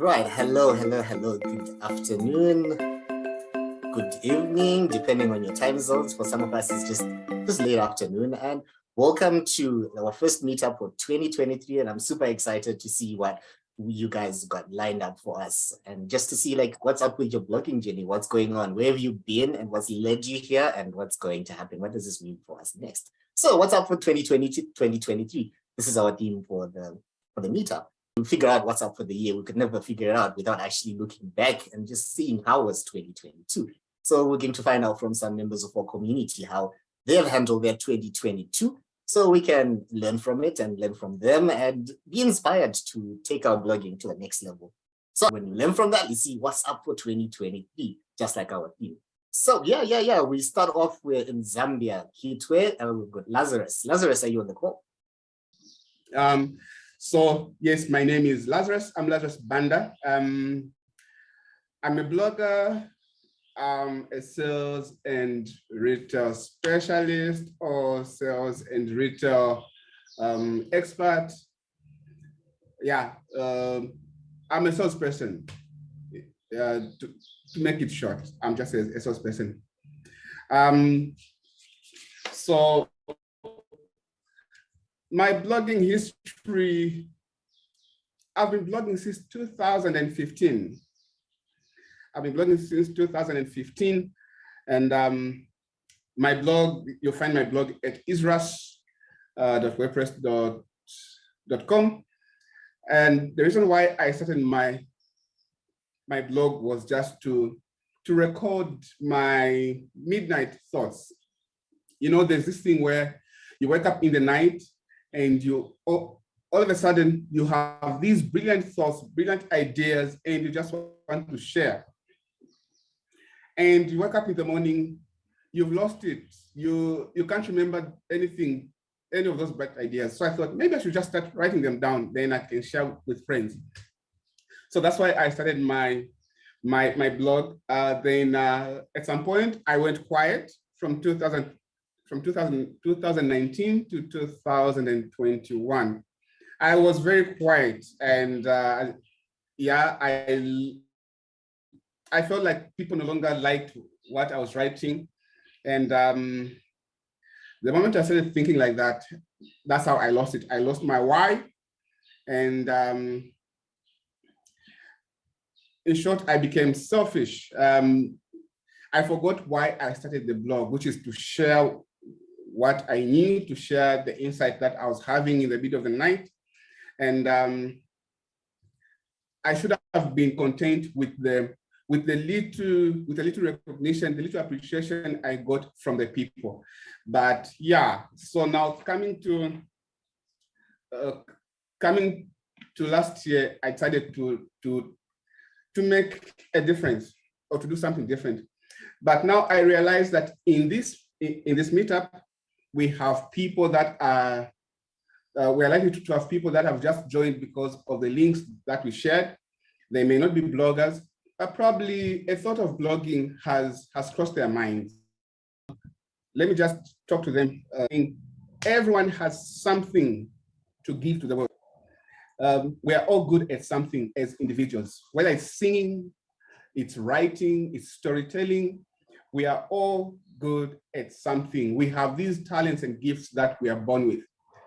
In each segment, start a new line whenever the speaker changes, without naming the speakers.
right. Hello. Good afternoon, good evening, depending on your time zones. For some of us, it's just late afternoon. And welcome to our first meetup for 2023. And I'm super excited to see what you guys got lined up for us. And just to see like what's up with your blogging journey, what's going on, where have you been and what's led you here and what's going to happen. What does this mean for us next? So what's up for 2022, 2023? This is our theme for the meetup. Figure out what's up for the year. We could never figure it out without actually looking back and just seeing how was 2022. So we're going to find out from some members of our community how they've handled their 2022 so we can learn from it and learn from them and be inspired to take our blogging to the next level. So when you learn from that, you see what's up for 2023, just like our theme. So yeah. We start off with in Zambia, Kitwe, and we've got Lazarus. Lazarus, are you on the call?
So yes, my name is Lazarus. I'm Lazarus Banda. I'm a blogger, a sales and retail specialist or sales and retail expert. Yeah, I'm a salesperson. To make it short, I'm just a salesperson. So my blogging history, I've been blogging since 2015. I've been blogging since 2015. And my blog, you'll find my blog at isras.wordpress.com. And the reason why I started my blog was just to record my midnight thoughts. You know, there's this thing where you wake up in the night and you all of a sudden you have these brilliant thoughts, brilliant ideas, and you just want to share. And you wake up in the morning, you've lost it. You can't remember anything, any of those bright ideas. So I thought maybe I should just start writing them down, then I can share with friends. So that's why I started my blog. Then at some point I went quiet from 2019 to 2021. I was very quiet, and I felt like people no longer liked what I was writing. And the moment I started thinking like that, that's how I lost it. I lost my why. And in short, I became selfish. I forgot why I started the blog, which is to share what I knew, to share the insight that I was having in the middle of the night. And I should have been content with the little recognition, the little appreciation I got from the people. But yeah, so now coming to last year, I decided to make a difference or to do something different. But now I realize that in this meetup, we have people that are, we're likely to have people that have just joined because of the links that we shared. They may not be bloggers, but probably a thought of blogging has crossed their minds. Let me just talk to them. Everyone has something to give to the world. We are all good at something as individuals, whether it's singing, it's writing, it's storytelling. We are all good at something. We have these talents and gifts that we are born with.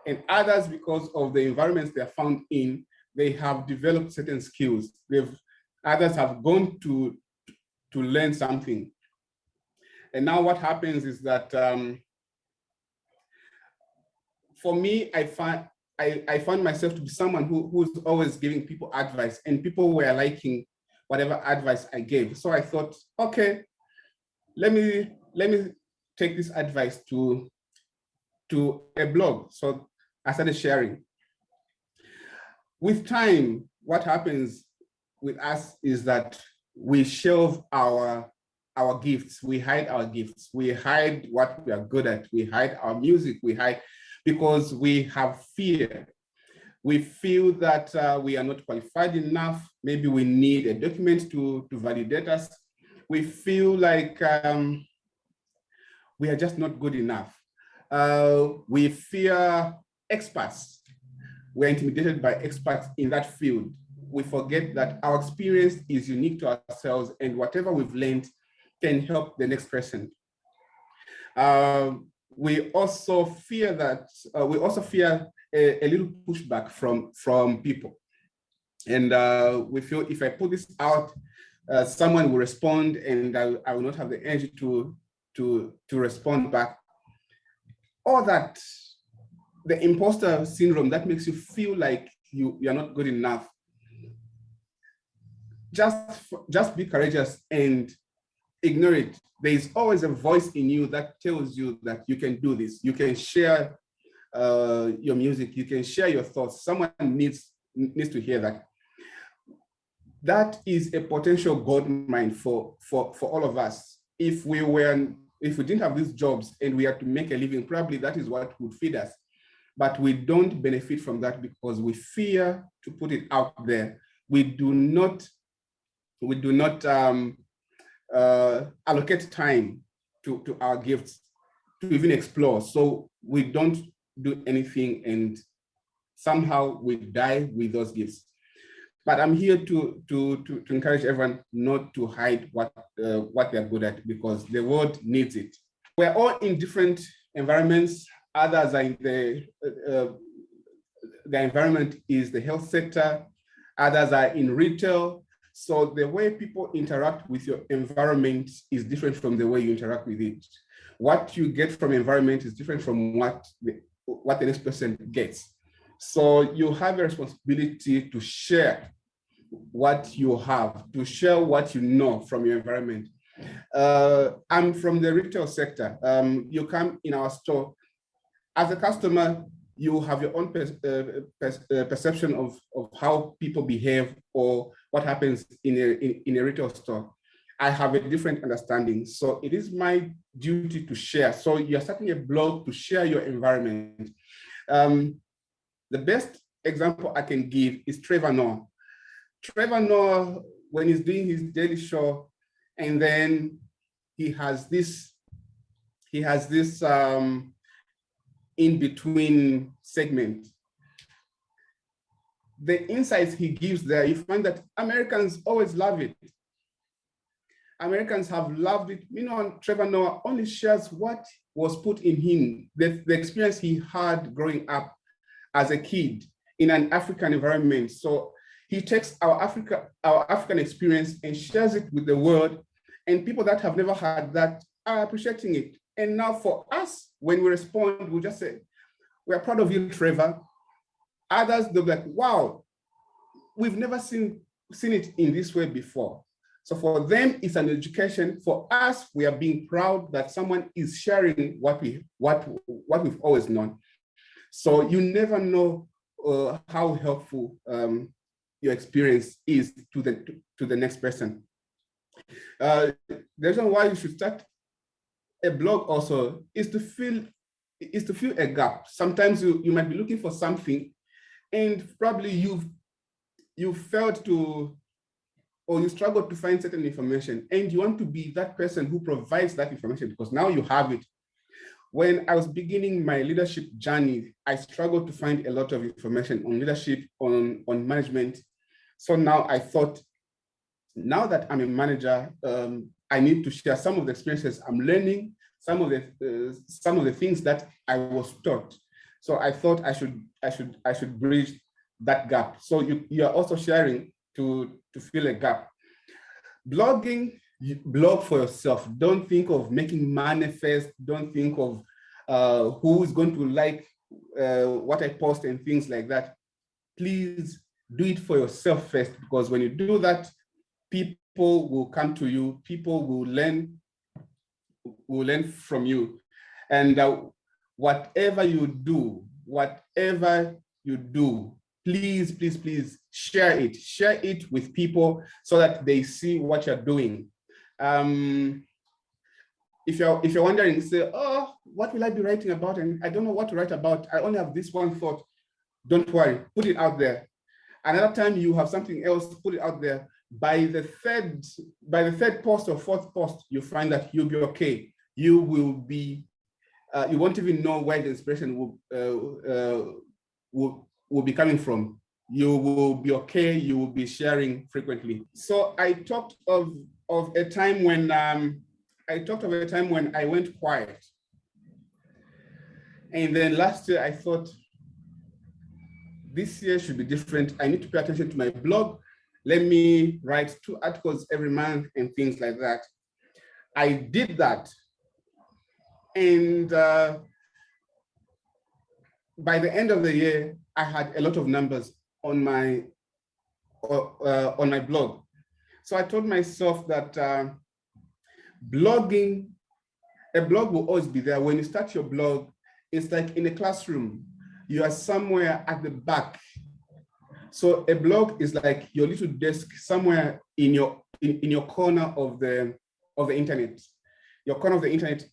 And others, because of the environments they are found in, they have developed certain skills. Others have gone to learn something. And now what happens is that for me, I found myself to be someone who's always giving people advice, and people were liking whatever advice I gave. So I thought, okay, let me take this advice to a blog. So I started sharing. With time, what happens with us is that we shelve our gifts. We hide our gifts. We hide what we are good at. We hide our music. We hide because we have fear. We feel that we are not qualified enough. Maybe we need a document to validate us. We feel like we are just not good enough. We fear experts. We're intimidated by experts in that field. we forget that our experience is unique to ourselves, and whatever we've learned can help the next person. We also fear that a little pushback from people, and we feel if I put this out, someone will respond, and I will not have the energy to respond back. Or that the imposter syndrome that makes you feel like you're not good enough. Just be courageous and ignore it. There is always a voice in you that tells you that you can do this. You can share your music. You can share your thoughts. Someone needs to hear that. That is a potential gold mine for all of us. If we didn't have these jobs and we had to make a living, probably that is what would feed us. But we don't benefit from that because we fear to put it out there. We do not allocate time to our gifts to even explore. So we don't do anything, and somehow we die with those gifts. But I'm here to encourage everyone not to hide what they're good at, because the world needs it. We're all in different environments. Others are in the environment is the health sector. Others are in retail. So the way people interact with your environment is different from the way you interact with it. What you get from environment is different from what the next person gets. So you have a responsibility to share what you have, to share what you know from your environment. I'm from the retail sector. You come in our store. As a customer, you have your own perception of how people behave or what happens in a retail store. I have a different understanding. So it is my duty to share. So you're starting a blog to share your environment. The best example I can give is Trevor Noah. Trevor Noah, when he's doing his daily show, and then he has this in-between segment. The insights he gives there, you find that Americans always love it. Americans have loved it. Meanwhile, Trevor Noah only shares what was put in him, the experience he had growing up as a kid in an African environment. So he takes our African experience and shares it with the world, and people that have never had that are appreciating it. And now for us, when we respond, we just say, we're proud of you, Trevor. Others, they'll be like, wow, we've never seen it in this way before. So for them, it's an education. For us, we are being proud that someone is sharing what we've always known. So you never know how helpful your experience is to the next person. The reason why you should start a blog also is to fill a gap. Sometimes you might be looking for something, and probably you've failed to, or you struggle to find certain information, and you want to be that person who provides that information because now you have it. When I was beginning my leadership journey, I struggled to find a lot of information on leadership, on management. So now I thought, now that I'm a manager, I need to share some of the experiences I'm learning, some of the things that I was taught. So I thought I should bridge that gap. So you are also sharing to fill a gap. Blogging, blog for yourself. Don't think of making money first. Don't think of who is going to like what I post and things like that. Please do it for yourself first, because when you do that, people will come to you. People will learn from you. And whatever you do, please, please, please share it. Share it with people so that they see what you're doing. If you're wondering, say, oh, what will I be writing about? And I don't know what to write about. I only have this one thought. Don't worry, put it out there. Another time you have something else, put it out there. By the third post or fourth post, you find that you'll be okay. You will be, you won't even know where the inspiration will be coming from. you will be okay, you will be sharing frequently. So I talked of a time when I went quiet. And then last year I thought, this year should be different. I need to pay attention to my blog. Let me write 2 articles every month and things like that. I did that. And by the end of the year, I had a lot of numbers on my blog. So I told myself that blogging, a blog will always be there. When you start your blog, it's like in a classroom. You are somewhere at the back. So a blog is like your little desk somewhere in your corner of the internet. Your corner of the internet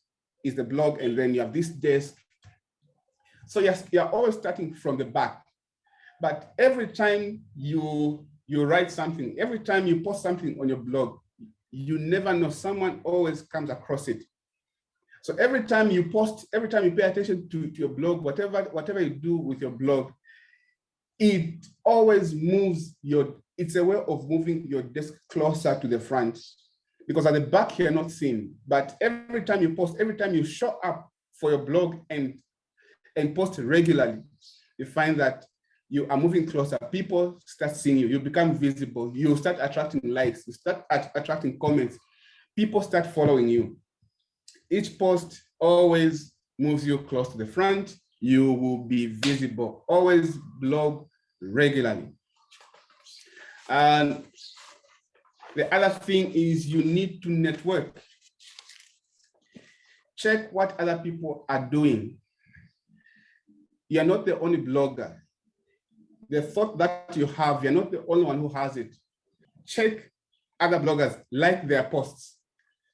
is the blog, and then you have this desk. So yes, you're always starting from the back. But every time you write something, every time you post something on your blog, you never know, someone always comes across it. So every time you post, every time you pay attention to your blog, whatever you do with your blog, it always moves it's a way of moving your desk closer to the front, because at the back you're not seen. But every time you post, every time you show up for your blog and post regularly, you find that you are moving closer. People start seeing you. You become visible. You start attracting likes. You start attracting comments. People start following you. Each post always moves you close to the front. You will be visible. Always blog regularly. And the other thing is you need to network. Check what other people are doing. You're not the only blogger. The thought that you have, you're not the only one who has it. Check other bloggers, like their posts.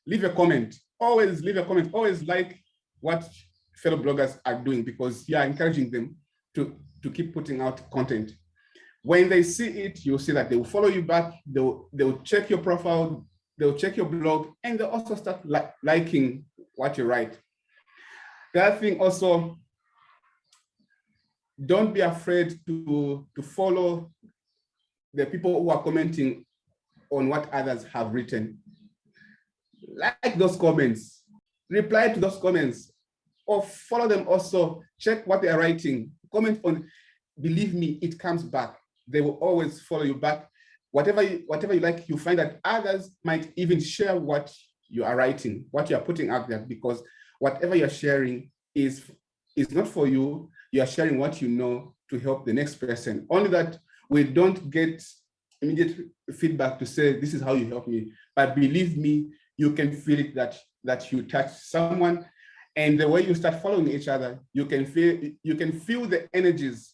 Leave a comment. Always leave a comment. Always like what fellow bloggers are doing, because you are encouraging them to keep putting out content. When they see it, you'll see that they will follow you back. They'll check your profile. They'll check your blog, and they'll also start liking what you write. The other thing also, don't be afraid to follow the people who are commenting on what others have written. Like those comments, reply to those comments, or follow them also, check what they are writing, comment on, believe me, it comes back. They will always follow you back. Whatever you like, you find that others might even share what you are writing, what you are putting out there, because whatever you're sharing is not for you. You are sharing what you know to help the next person. Only that we don't get immediate feedback to say, this is how you help me. But believe me, you can feel it that you touch someone. And the way you start following each other, you can feel the energies.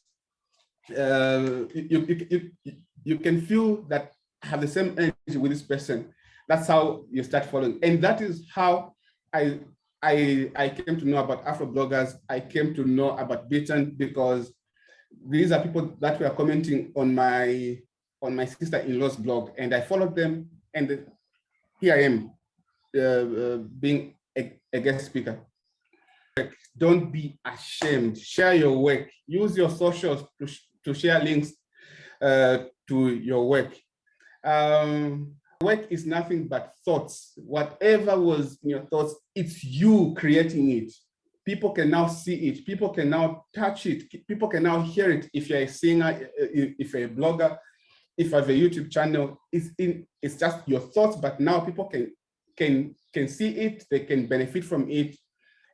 You can feel that have the same energy with this person. That's how you start following. And that is how I came to know about Afrobloggers. I came to know about Beaten, because these are people that were commenting on my sister-in-law's blog, and I followed them, and here I am being a guest speaker. Don't be ashamed. Share your work. Use your socials to share links to your work. Work is nothing but thoughts. Whatever was in your thoughts, it's you creating it. People can now see it. People can now touch it. People can now hear it. If you're a singer, if you're a blogger, if you have a YouTube channel, it's just your thoughts, but now people can see it. They can benefit from it,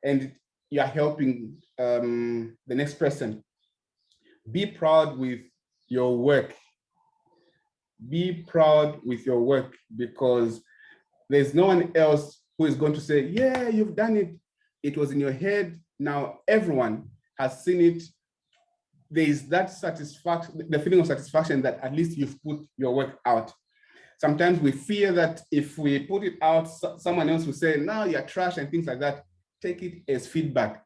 and you are helping the next person. Be proud with your work. Be proud with your work, because there's no one else who is going to say, yeah, you've done it. It was in your head. Now everyone has seen it. There is that satisfaction, the feeling of satisfaction that at least you've put your work out. Sometimes we fear that if we put it out, someone else will say, no, you're trash and things like that. Take it as feedback.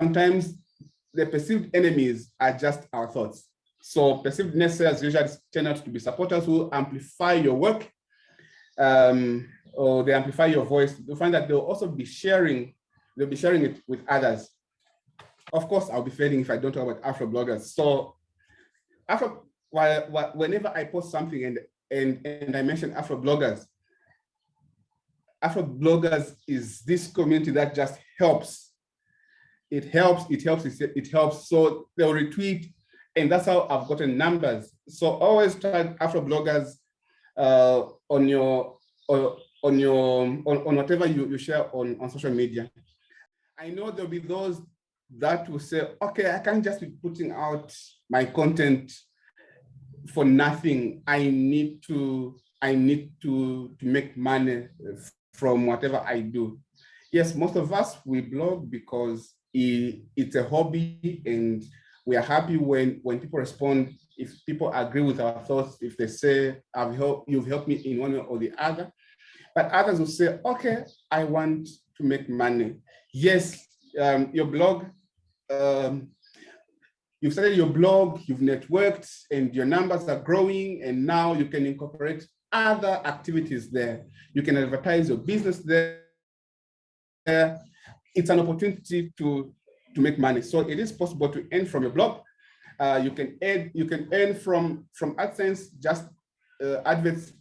Sometimes the perceived enemies are just our thoughts. So perceived naysayers usually turn out to be supporters who amplify your work, or they amplify your voice. You'll find that they'll also be sharing, it with others. Of course, I'll be failing if I don't talk about Afrobloggers. So whenever I post something and I mention Afrobloggers is this community that just helps. It helps. So they'll retweet, and that's how I've gotten numbers. So always tag Afrobloggers on whatever you share on social media. I know there'll be those that will say, okay, I can't just be putting out my content for nothing. I need to make money from whatever I do. Yes, most of us, we blog because it's a hobby, and we are happy when people respond, if people agree with our thoughts, if they say, you've helped me in one way or the other. But others will say, okay, I want to make money. Yes, your blog, you've started your blog, you've networked, and your numbers are growing, and now you can incorporate other activities there. You can advertise your business there. It's an opportunity to make money. So it is possible to earn from your blog. You can earn from AdSense, just adverts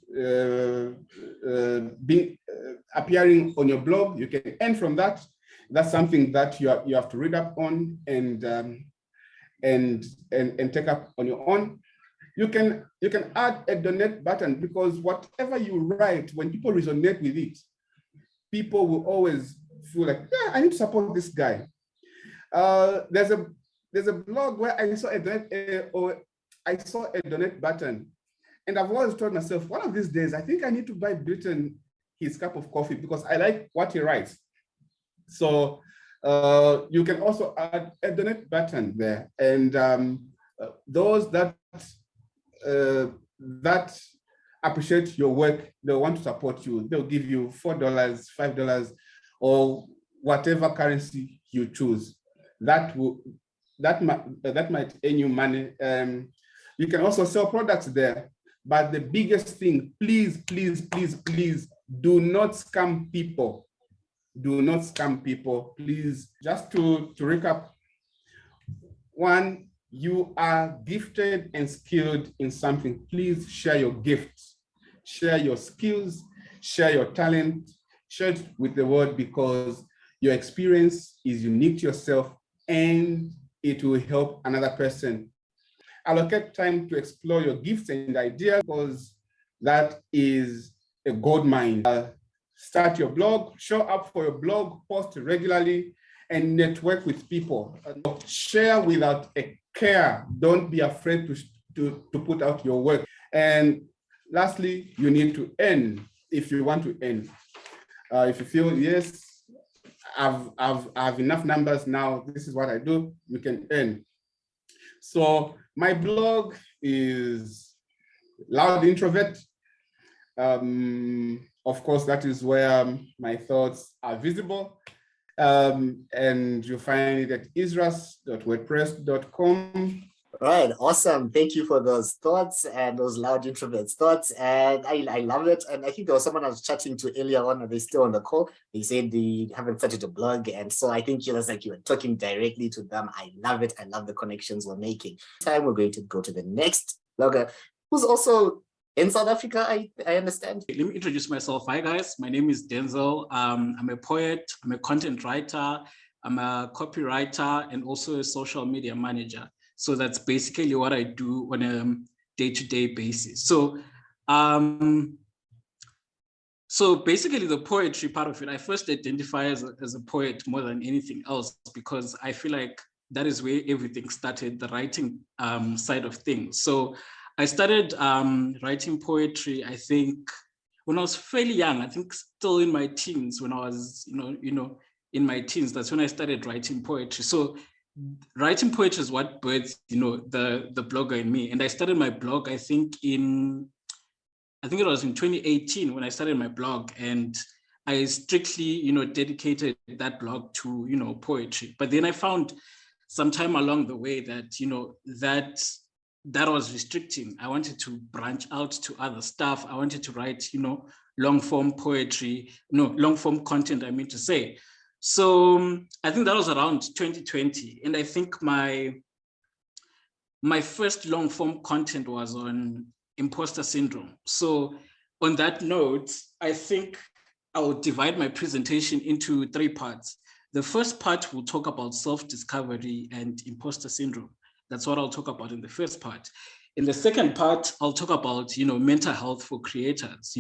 appearing on your blog. You can earn from that. That's something that you have to read up on and take up on your own. You can add a donate button, because whatever you write, when people resonate with it, people will always feel like, yeah, I need to support this guy. There's a blog where I saw a donate button, and I've always told myself, one of these days, I think I need to buy Britain his cup of coffee, because I like what he writes. So you can also add a donate button there, and those that appreciate your work, they'll want to support you. They'll give you $4, $5, or whatever currency you choose. That might earn you money. You can also sell products there. But the biggest thing, please, please, please, please, do not scam people. Do not scam people, please. Just to recap, one, you are gifted and skilled in something. Please share your gifts, share your skills, share your talent, share it with the world, because your experience is unique to yourself and it will help another person. Allocate time to explore your gifts and ideas, because that is a gold mine. Start your blog, show up for your blog, post regularly, and network with people. Share without a care. Don't be afraid to put out your work. And lastly, you need to earn if you want to earn. If you feel, yes, I've enough numbers now, this is what I do, you can earn. So my blog is Loud Introvert. Of course, that is where my thoughts are visible. And you'll find it at isras.wordpress.com.
Right, awesome. Thank you for those thoughts and those Loud Introverts thoughts. And I love it. And I think there was someone I was chatting to earlier on, and they're still on the call. They said they haven't started a blog. And so I think it was like you were talking directly to them. I love it. I love the connections we're making. Time we're going to go to the next blogger who's also in South Africa, I understand.
Let me introduce myself. Hi guys, my name is Denzel. I'm a poet, I'm a content writer, I'm a copywriter, and also a social media manager. So that's basically what I do on a day-to-day basis. So basically the poetry part of it, I first identify as a poet more than anything else, because I feel like that is where everything started, the writing side of things. So I started writing poetry, I think, when I was fairly young. I think still in my teens, when I was, in my teens, that's when I started writing poetry. So writing poetry is what birthed, the blogger in me. And I started my blog, I think it was in 2018 when I started my blog, and I strictly, dedicated that blog to, poetry. But then I found sometime along the way that, that was restricting. I wanted to branch out to other stuff. I wanted to write, long form poetry, long form content, I mean to say. So I think that was around 2020. And I think my my first long form content was on imposter syndrome. So on that note, I think I will divide my presentation into 3 parts. The first part will talk about self-discovery and imposter syndrome. That's what I'll talk about in the first part. In the second part, I'll talk about, mental health for creators,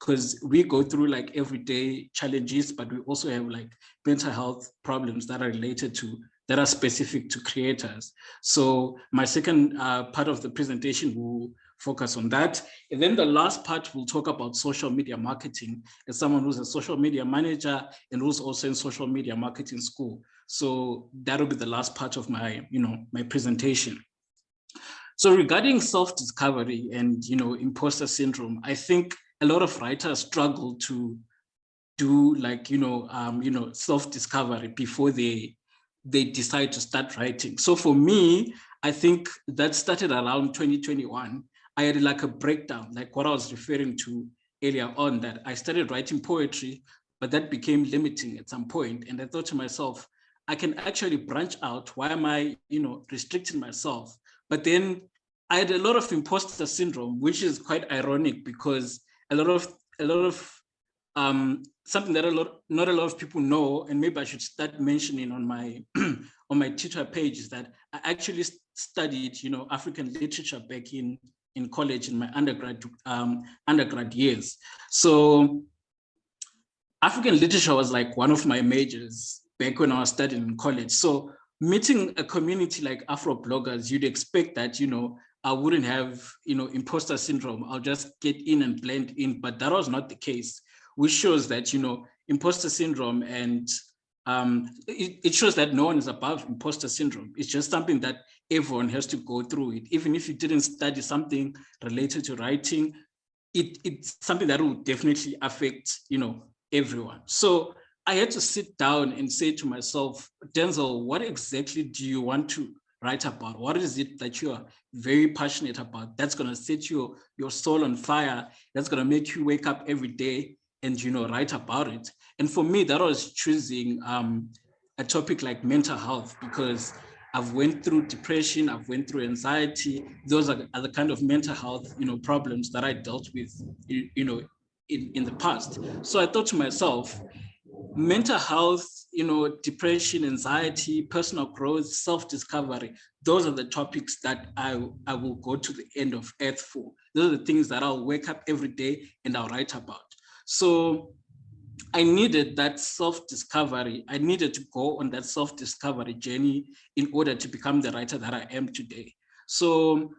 because we go through like everyday challenges, but we also have like mental health problems that are related to, that are specific to creators. So my second part of the presentation will focus on that. And then the last part will talk about social media marketing as someone who's a social media manager and who's also in social media marketing school. So that'll be the last part of my, my presentation. So regarding self-discovery and, imposter syndrome, I think a lot of writers struggle to do like, self-discovery before they decide to start writing. So for me, I think that started around 2021. I had like a breakdown, like what I was referring to earlier on, that I started writing poetry, but that became limiting at some point. And I thought to myself, I can actually branch out. Why am I, restricting myself? But then I had a lot of imposter syndrome, which is quite ironic because a lot of something that not a lot of people know, and maybe I should start mentioning on my on my Twitter page, is that I actually studied, African literature back in college in my undergrad years. So African literature was like one of my majors back when I was studying in college. So meeting a community like Afrobloggers, you'd expect that, I wouldn't have, imposter syndrome. I'll just get in and blend in, but that was not the case, which shows that, imposter syndrome and it shows that no one is above imposter syndrome. It's just something that everyone has to go through it. Even if you didn't study something related to writing, it's something that will definitely affect, everyone. So I had to sit down and say to myself, Denzel, what exactly do you want to write about? What is it that you are very passionate about that's going to set your soul on fire, that's going to make you wake up every day and, write about it? And for me, that was choosing a topic like mental health, because I've went through depression, I've went through anxiety. Those are the kind of mental health, problems that I dealt with, in the past. So I thought to myself, mental health, depression, anxiety, personal growth, self-discovery, those are the topics that I will go to the end of earth for. Those are the things that I'll wake up every day and I'll write about. So I needed that self-discovery. I needed to go on that self-discovery journey in order to become the writer that I am today. So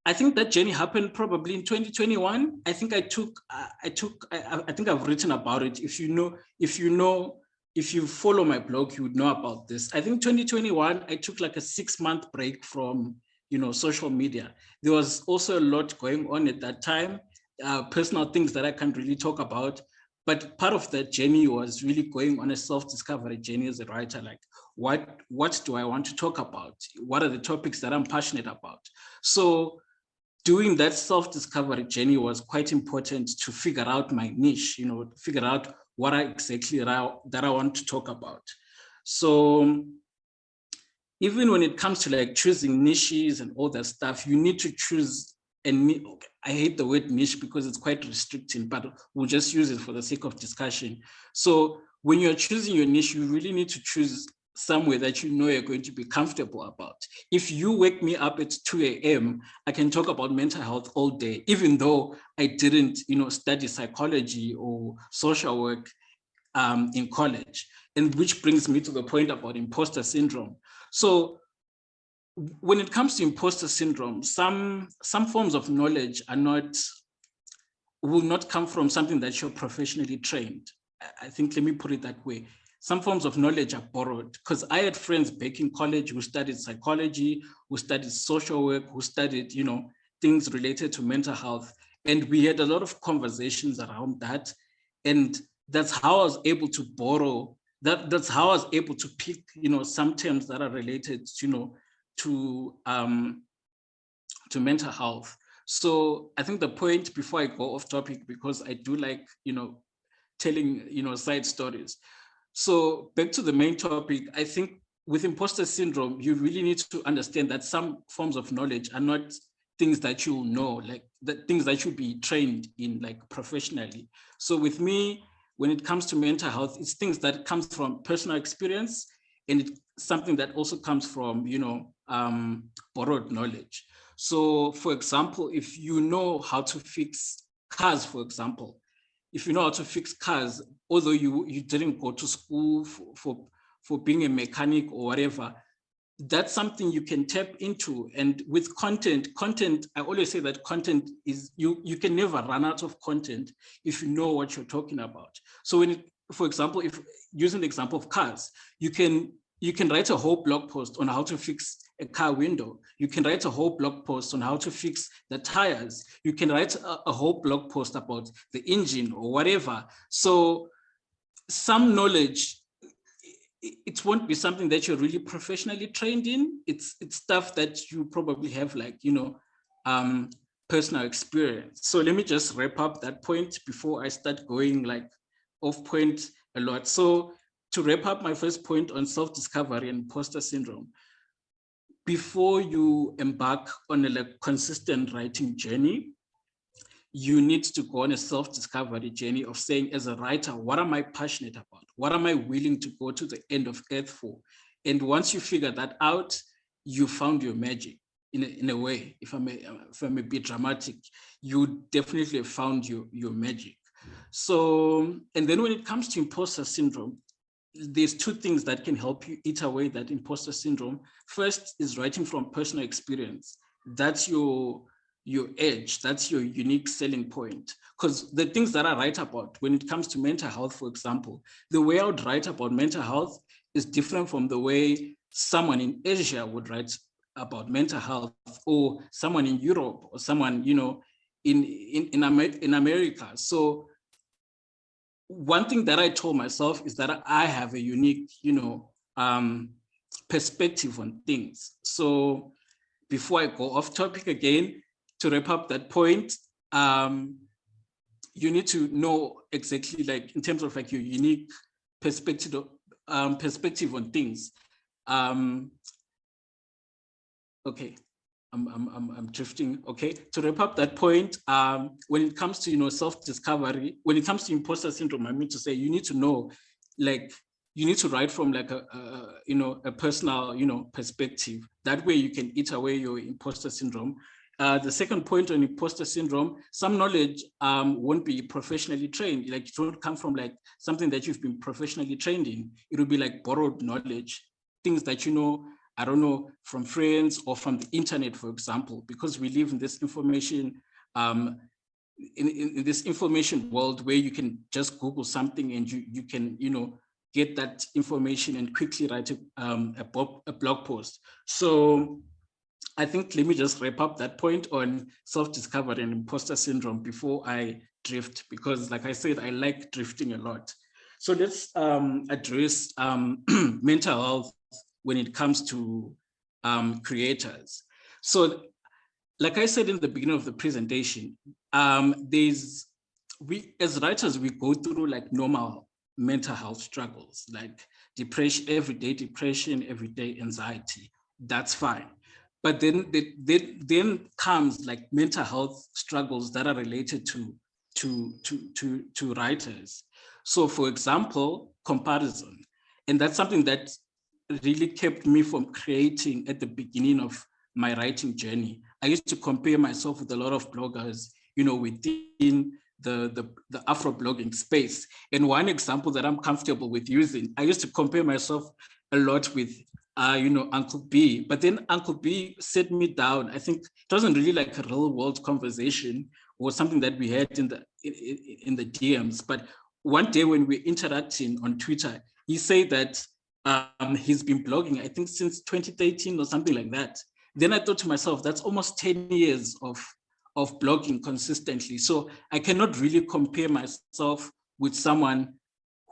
I think that journey happened probably in 2021. I think I think I've written about it. If you follow my blog, you would know about this. I think 2021, I took like a 6-month break from, social media. There was also a lot going on at that time, personal things that I can't really talk about. But part of that journey was really going on a self-discovery journey as a writer. Like, what do I want to talk about? What are the topics that I'm passionate about? So doing that self-discovery journey was quite important to figure out my niche, figure out what that I want to talk about. So even when it comes to like choosing niches and all that stuff, you need to choose I hate the word niche because it's quite restricting, but we'll just use it for the sake of discussion. So when you're choosing your niche, you really need to choose somewhere that you're going to be comfortable about. If you wake me up at 2 a.m., I can talk about mental health all day, even though I didn't, study psychology or social work in college. And which brings me to the point about imposter syndrome. So when it comes to imposter syndrome, some forms of knowledge will not come from something that you're professionally trained. I think, let me put it that way. Some forms of knowledge are borrowed, because I had friends back in college who studied psychology, who studied social work, who studied, things related to mental health. And we had a lot of conversations around that. And that's how I was able to borrow, that's how I was able to pick, some terms that are related, to mental health. So I think the point, before I go off topic, because I do like, telling, side stories. So back to the main topic, I think with imposter syndrome, you really need to understand that some forms of knowledge are not things that you know, like the things that you'll be trained in, like professionally. So with me, when it comes to mental health, it's things that comes from personal experience, and it's something that also comes from, borrowed knowledge. So for example, if you know how to fix cars, for example, if you know how to fix cars, although you didn't go to school for being a mechanic or whatever, that's something you can tap into. And with content, I always say that content is, you can never run out of content if you know what you're talking about. So for example, if using the example of cars, you can write a whole blog post on how to fix a car window. You can write a whole blog post on how to fix the tires. You can write a whole blog post about the engine or whatever. So some knowledge, it won't be something that you're really professionally trained in. It's stuff that you probably have, like, personal experience. So let me just wrap up that point before I start going like off point a lot. So to wrap up my first point on self-discovery and imposter syndrome, before you embark on a consistent writing journey, you need to go on a self-discovery journey of saying, as a writer, what am I passionate about? What am I willing to go to the end of earth for? And once you figure that out, you found your magic in a way. If I may be dramatic, you definitely have found your magic. So, and then when it comes to imposter syndrome, there's two things that can help you eat away that imposter syndrome. First is writing from personal experience. That's your edge, that's your unique selling point. Because the things that I write about when it comes to mental health, for example, the way I would write about mental health is different from the way someone in Asia would write about mental health, or someone in Europe, or someone, in America. So one thing that I told myself is that I have a unique, perspective on things. So before I go off topic again, to wrap up that point, you need to know exactly, like, in terms of like your unique perspective on things. Okay, I'm drifting. Okay, to wrap up that point, when it comes to self-discovery, when it comes to imposter syndrome, I mean to say, you need to know, like, you need to write from like a personal perspective. That way you can eat away your imposter syndrome. The second point on imposter syndrome, some knowledge won't be professionally trained. Like, it won't come from like something that you've been professionally trained in. It will be like borrowed knowledge, things that I don't know, from friends or from the internet, for example, because we live in this information, in this information world where you can just Google something and you can, get that information and quickly write a blog post. So I think, let me just wrap up that point on self-discovery and imposter syndrome before I drift, because like I said, I like drifting a lot. So let's address mental health when it comes to creators. So like I said in the beginning of the presentation, we as writers, we go through like normal mental health struggles, like depression, everyday anxiety. That's fine. But then comes like mental health struggles that are related to writers. So for example, comparison. And that's something that really kept me from creating at the beginning of my writing journey. I used to compare myself with a lot of bloggers, within the Afroblogging space. And one example that I'm comfortable with using, I used to compare myself a lot with Uncle B, but then Uncle B set me down. I think it wasn't really like a real world conversation or something that we had in the DMs. But one day when we're interacting on Twitter, he said that he's been blogging, I think since 2013 or something like that. Then I thought to myself, that's almost 10 years of blogging consistently. So I cannot really compare myself with someone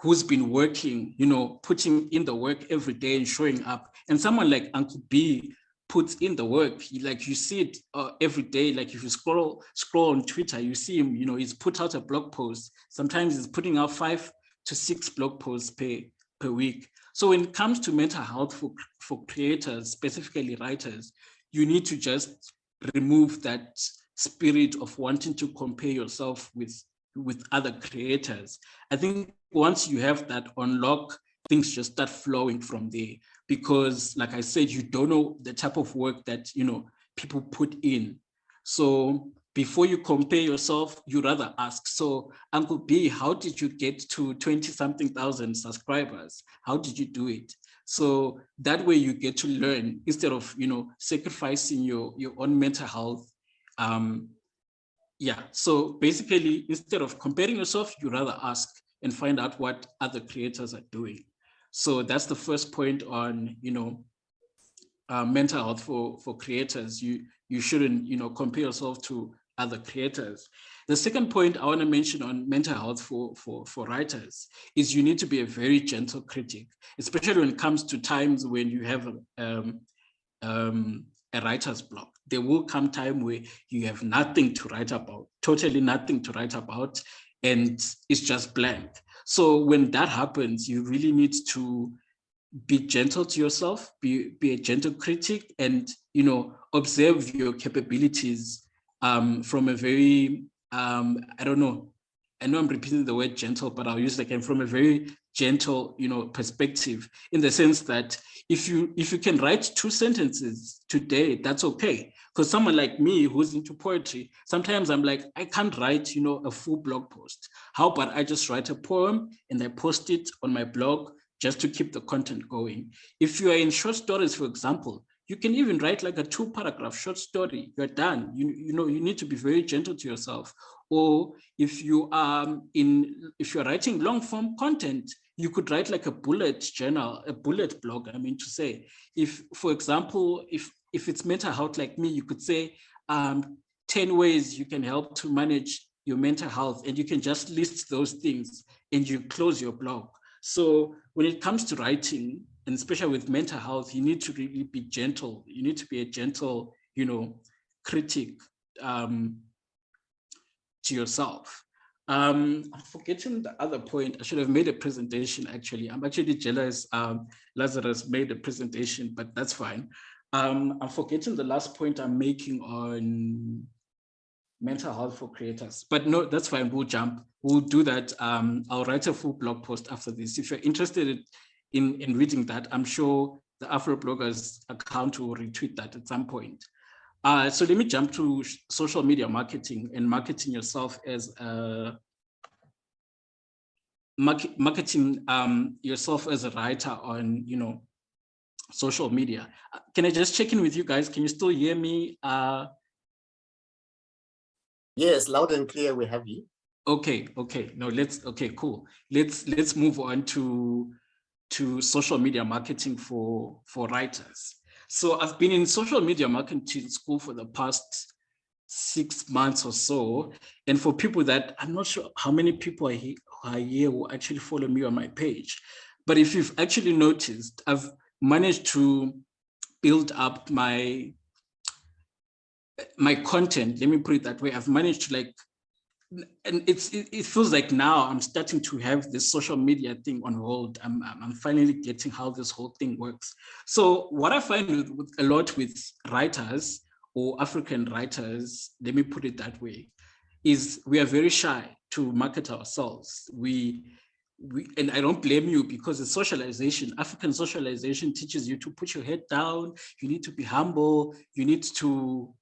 who's been working, putting in the work every day and showing up. And someone like Uncle B puts in the work. Like, you see it every day. Like, if you scroll on Twitter, you see him, he's put out a blog post. Sometimes he's putting out 5 to 6 blog posts per week. So when it comes to mental health for creators, specifically writers, you need to just remove that spirit of wanting to compare yourself with other creators. I think once you have that on lock, things just start flowing from there. Because like I said, you don't know the type of work that people put in. So before you compare yourself, you rather ask, so Uncle B, how did you get to 20-something thousand subscribers? How did you do it? So that way you get to learn instead of sacrificing your own mental health. Yeah, so basically, instead of comparing yourself, you rather ask and find out what other creators are doing. So that's the first point on mental health for creators. You shouldn't compare yourself to other creators. The second point I want to mention on mental health for writers is you need to be a very gentle critic, especially when it comes to times when you have a writer's block. There will come time where you have nothing to write about, totally nothing to write about, and it's just blank. So when that happens, you really need to be gentle to yourself, be a gentle critic, and observe your capabilities from a very I don't know. I know I'm repeating the word gentle, but I'll use it again, from a very gentle perspective, in the sense that if you can write 2 sentences today, that's okay. Because someone like me who's into poetry, sometimes I'm like, I can't write a full blog post. How about I just write a poem and I post it on my blog just to keep the content going? If you are in short stories, for example, you can even write like a 2-paragraph short story. You're done. You need to be very gentle to yourself. Or if you are writing long form content, you could write like a bullet journal, a bullet blog. I mean to say, if, for example, if it's mental health like me, you could say 10 ways you can help to manage your mental health, and you can just list those things and you close your blog. So when it comes to writing, and especially with mental health, you need to really be gentle. You need to be a gentle, critic to yourself. I'm forgetting the other point. I should have made a presentation, actually. I'm actually jealous Lazarus made a presentation, but that's fine. I'm forgetting the last point I'm making on mental health for creators. But no, that's fine. We'll jump. We'll do that. I'll write a full blog post after this. If you're interested in reading that, I'm sure the Afrobloggers account will retweet that at some point. So let me jump to social media marketing and marketing yourself as a marketing yourself as a writer on social media. Can I just check in with you guys? Can you still hear me?
Yes, loud and clear. We have you.
Okay. No, okay, cool. Let's move on to social media marketing for writers. So I've been in social media marketing school for the past 6 months or so. And for people that, I'm not sure how many people are here who actually follow me on my page. But if you've actually noticed, I've managed to build up my content. Let me put it that way. I've managed to and it feels like now I'm starting to have this social media thing on hold. I'm finally getting how this whole thing works. So what I find with a lot with writers or African writers, let me put it that way, is we are very shy to market ourselves. And I don't blame you, because the socialization, African socialization, teaches you to put your head down. You need to be humble. You need to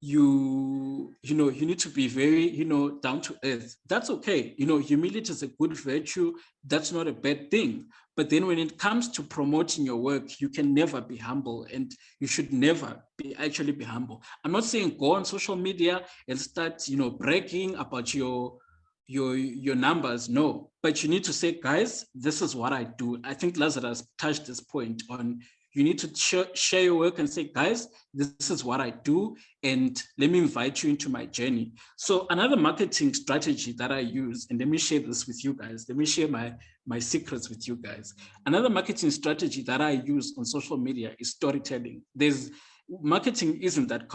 you need to be very down to earth. That's okay. Humility is a good virtue. That's not a bad thing. But then when it comes to promoting your work, you can never be humble, and you should never be humble. I'm not saying go on social media and start bragging about your numbers. No, but you need to say, guys, this is what I do. I think Lazarus touched this point on, you need to share your work and say, guys, this is what I do, and let me invite you into my journey. So another marketing strategy that I use, and let me share this with you guys. Let me share my secrets with you guys. Another marketing strategy that I use on social media is storytelling. Marketing isn't that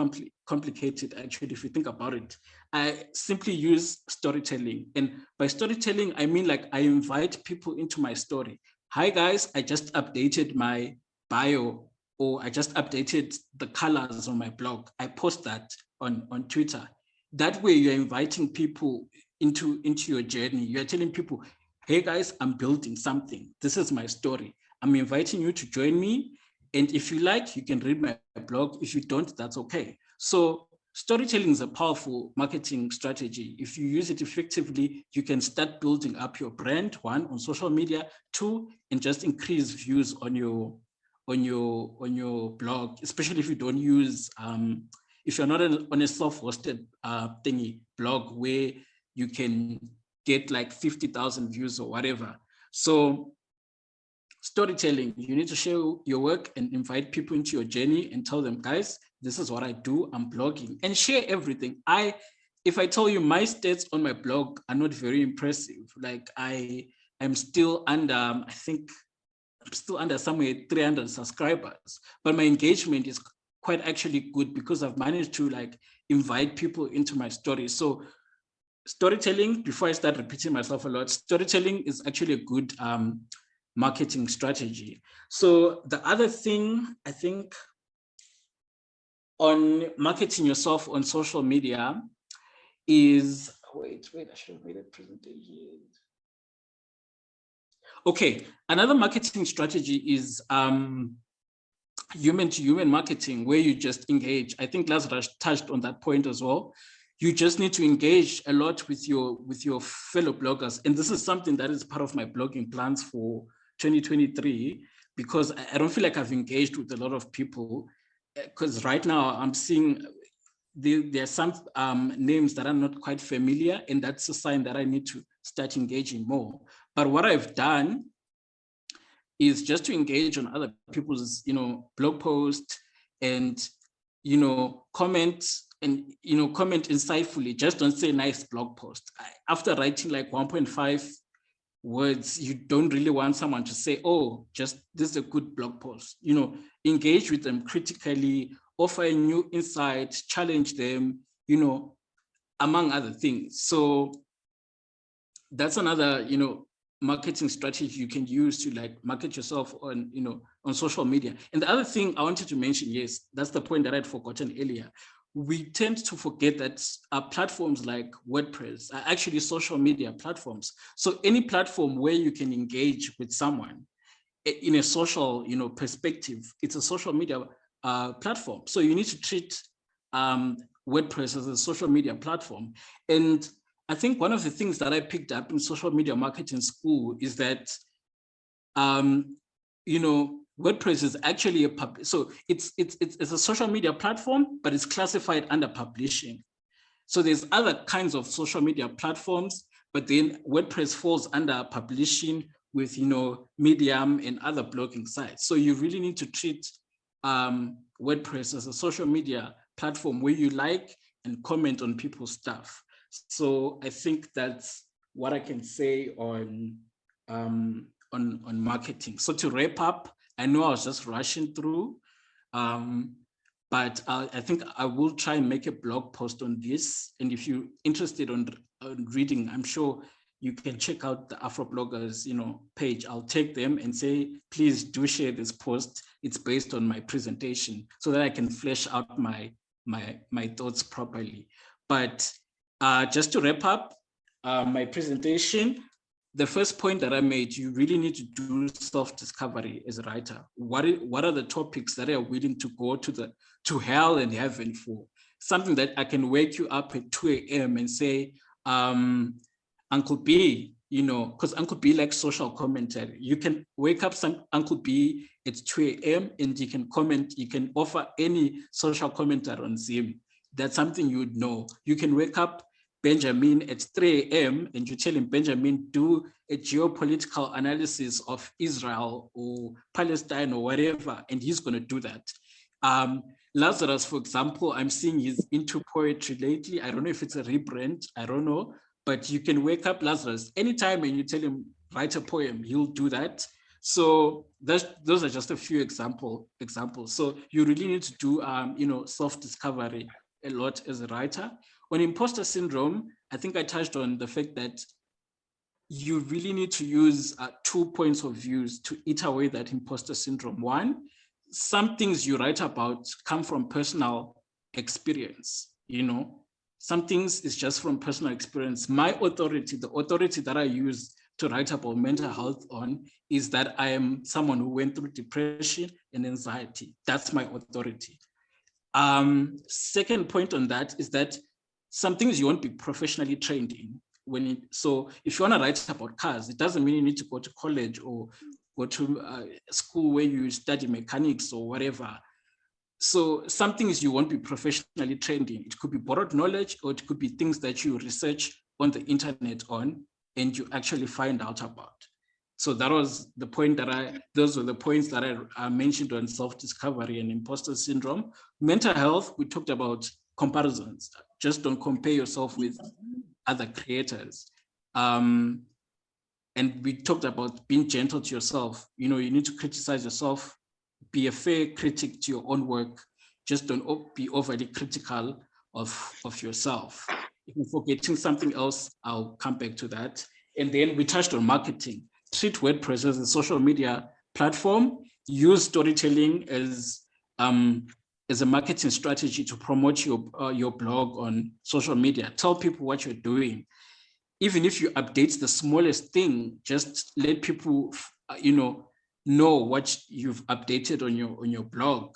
complicated, actually, if you think about it. I simply use storytelling. And by storytelling, I mean, like, I invite people into my story. hi guys, I just updated my bio, or I just updated the colors on my blog. I post that on Twitter. That way you're inviting people into your journey. You're telling people, hey guys, I'm building something. This is my story. I'm inviting you to join me. And if you like, you can read my blog. If you don't, that's okay. So storytelling is a powerful marketing strategy. If you use it effectively, you can start building up your brand, one, on social media, two, and just increase views on your blog, especially if you don't use, if you're not on a self-hosted thingy blog where you can get like 50,000 views or whatever. So storytelling, you need to share your work and invite people into your journey and tell them, guys, this is what I do, I'm blogging, and share everything. If I tell you my stats on my blog are not very impressive, like I'm still under, I think I'm still under somewhere 300 subscribers, but my engagement is quite actually good because I've managed to like invite people into my story. So storytelling, before I start repeating myself a lot, storytelling is actually a good marketing strategy. So the other thing, I think, on marketing yourself on social media is, wait, I should have made a presentation. Okay, another marketing strategy is human-to-human marketing, where you just engage. I think Lazarus touched on that point as well. You just need to engage a lot with your fellow bloggers. And this is something that is part of my blogging plans for 2023, because I don't feel like I've engaged with a lot of people, because right now I'm seeing there are some names that are not quite familiar, and that's a sign that I need to start engaging more. But what I've done is just to engage on other people's, blog posts, and, comment, and, comment insightfully. Just don't say nice blog post. After writing like 1.5 words, you don't really want someone to say, oh, just this is a good blog post. Engage with them critically, offer a new insight, challenge them, among other things. So that's another, marketing strategy you can use to like market yourself on, on social media. And the other thing I wanted to mention, yes, that's the point that I'd forgotten earlier. We tend to forget that platforms like WordPress are actually social media platforms. So any platform where you can engage with someone in a social, perspective, it's a social media platform. So you need to treat WordPress as a social media platform. And I think one of the things that I picked up in social media marketing school is that, WordPress is actually so it's a social media platform, but it's classified under publishing. So there's other kinds of social media platforms, but then WordPress falls under publishing with, Medium and other blogging sites. So you really need to treat WordPress as a social media platform where you like and comment on people's stuff. So I think that's what I can say on marketing. So to wrap up, I know I was just rushing through, but I think I will try and make a blog post on this. And if you're interested on reading, I'm sure you can check out the Afrobloggers, page. I'll take them and say, please do share this post. It's based on my presentation so that I can flesh out my thoughts properly. But just to wrap up my presentation, the first point that I made, you really need to do self-discovery as a writer. What are the topics that are willing to go to hell and heaven for? Something that I can wake you up at 2 a.m. and say, Uncle B, because Uncle B likes social commentary. You can wake up Uncle B at 2 a.m. and you can comment, you can offer any social commentary on Zoom. That's something you would know. You can wake up Benjamin at 3 a.m. and you tell him, Benjamin, do a geopolitical analysis of Israel or Palestine or whatever, and he's going to do that. Lazarus, for example, I'm seeing he's into poetry lately. I don't know if it's a rebrand, I don't know, but you can wake up Lazarus anytime and you tell him, write a poem, he'll do that. So those are just a few examples. So you really need to do, self-discovery a lot as a writer. On imposter syndrome, I think I touched on the fact that you really need to use 2 points of views to eat away that imposter syndrome. One, some things you write about come from personal experience, you know. Some things is just from personal experience. My authority, the authority that I use to write about mental health on, is that I am someone who went through depression and anxiety. That's my authority. Second point on that is that some things you won't be professionally trained in. So if you want to write about cars, it doesn't mean you need to go to college or go to school where you study mechanics or whatever. So some things you won't be professionally trained in. It could be borrowed knowledge, or it could be things that you research on the internet on and you actually find out about. So that was the point those were the points that I mentioned on self-discovery and imposter syndrome. Mental health, we talked about comparisons. Just don't compare yourself with other creators. And we talked about being gentle to yourself. You know, you need to criticize yourself, be a fair critic to your own work. Just don't be overly critical of yourself. If you're forgetting something else, I'll come back to that. And then we touched on marketing. Treat WordPress as a social media platform. Use storytelling as a marketing strategy to promote your blog on social media. Tell people what you're doing. Even if you update the smallest thing, just let people, know what you've updated on your blog.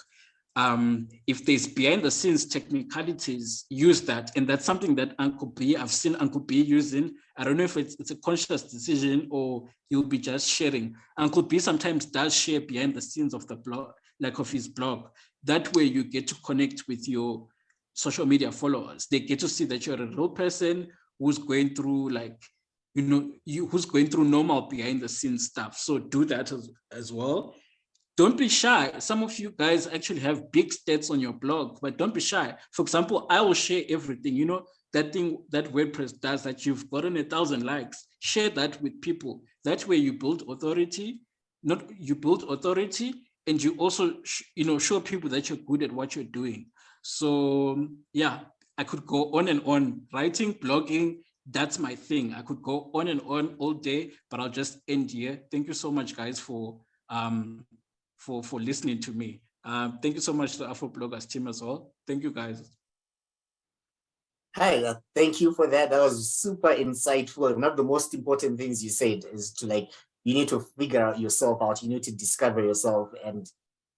If there's behind the scenes technicalities, use that. And that's something that I've seen Uncle B using. I don't know if it's a conscious decision or he'll be just sharing. Uncle B sometimes does share behind the scenes of the blog, like of his blog. That way you get to connect with your social media followers. They get to see that you're a real person who's going through who's going through normal behind the scenes stuff. So do that as well. Don't be shy. Some of you guys actually have big stats on your blog, but don't be shy. For example, I will share everything. You know, that thing that WordPress does, that you've gotten 1,000 likes, share that with people. That way you build authority, and you also, show people that you're good at what you're doing. So yeah, I could go on and on. Writing, blogging, that's my thing. I could go on and on all day, but I'll just end here. Thank you so much, guys, for listening to me. Thank you so much to the Afrobloggers team as well. Thank you, guys.
Hi, thank you for that. That was super insightful. One of the most important things you said is you need to figure yourself out. You need to discover yourself. And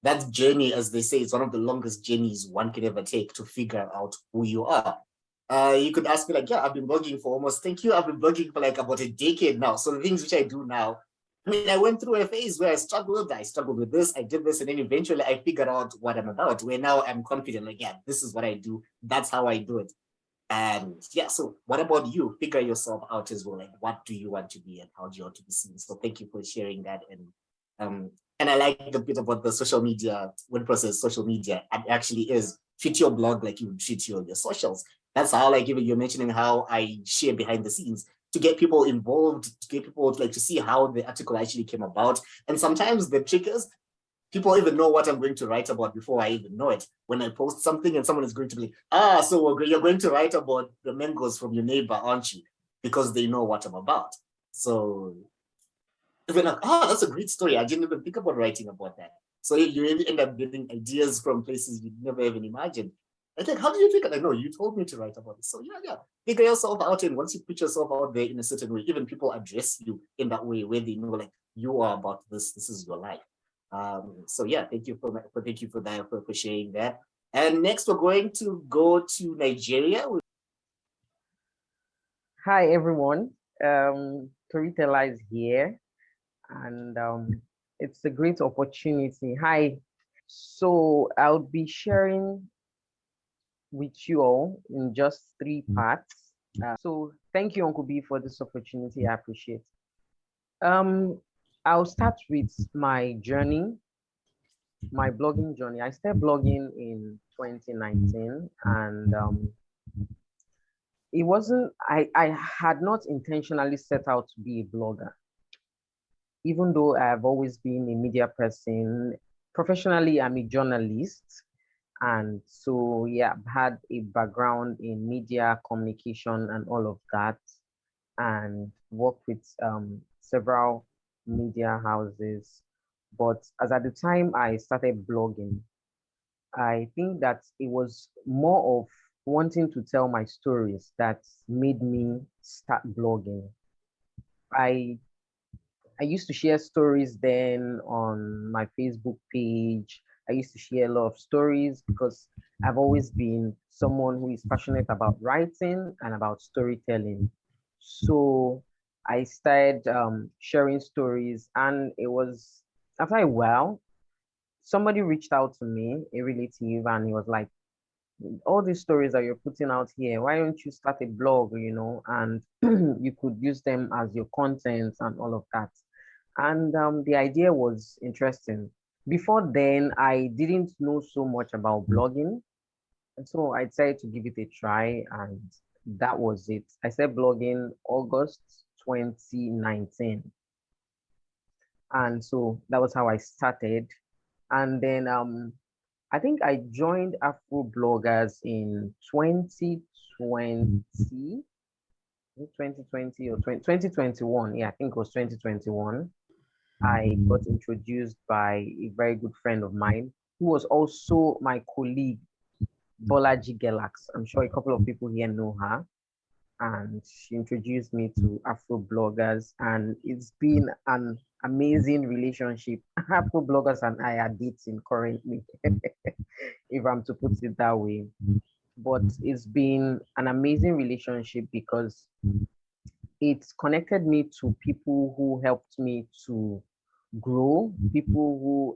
that journey, as they say, is one of the longest journeys one can ever take to figure out who you are. You could ask me like, yeah, I've been blogging for I've been blogging for like about a decade now. So the things which I do now, I mean, I went through a phase where I struggled with this, I did this, and then eventually I figured out what I'm about, where now I'm confident, like, yeah, this is what I do. That's how I do it. And yeah, so what about you? Figure yourself out as well. Like, what do you want to be and how do you want to be seen? So thank you for sharing that. And I like the bit about the social media, WordPress social media. It actually is treat your blog like you would treat your socials. That's how, like, even you're mentioning how I share behind the scenes to get people involved, to get people to see how the article actually came about. And sometimes the trick is people even know what I'm going to write about before I even know it. When I post something and someone is going to be, so you're going to write about the mangoes from your neighbor, aren't you? Because they know what I'm about. So they're like, that's a great story. I didn't even think about writing about that. So you really end up getting ideas from places you never even imagined. I think, how do you think? I know you told me to write about it. So yeah, figure yourself out. And once you put yourself out there in a certain way, even people address you in that way where they know like you are about this. This is your life. So yeah, thank you for sharing that. And next, we're going to go to Nigeria.
Hi everyone, Tory Teller is here, and it's a great opportunity. Hi, so I'll be sharing with you all in just 3 parts. So thank you, Uncle B, for this opportunity. I appreciate it. I'll start with my journey, my blogging journey. I started blogging in 2019, and it wasn't, I had not intentionally set out to be a blogger. Even though I've always been a media person, professionally, I'm a journalist. And so, yeah, I've had a background in media communication and all of that. and worked with several media houses. But as at the time I started blogging, I think that it was more of wanting to tell my stories that made me start blogging. I I used to share stories then on my Facebook page. I used to share a lot of stories because I've always been someone who is passionate about writing and about storytelling. So I started sharing stories, and it was after a while, somebody reached out to me, a relative, and he was like, all these stories that you're putting out here, why don't you start a blog, and you could use them as your content and all of that. And the idea was interesting. Before then, I didn't know so much about blogging. And so I decided to give it a try, and that was it. I started blogging August 2019. And so that was how I started. And then I think I joined Afrobloggers in 2020, 2020 or 2021. Yeah, I think it was 2021. I got introduced by a very good friend of mine who was also my colleague, Bolaji Gelax. I'm sure a couple of people here know her. And she introduced me to Afro bloggers, and it's been an amazing relationship. Afro bloggers and I are dating currently, if I'm to put it that way. But it's been an amazing relationship because it's connected me to people who helped me to grow, people who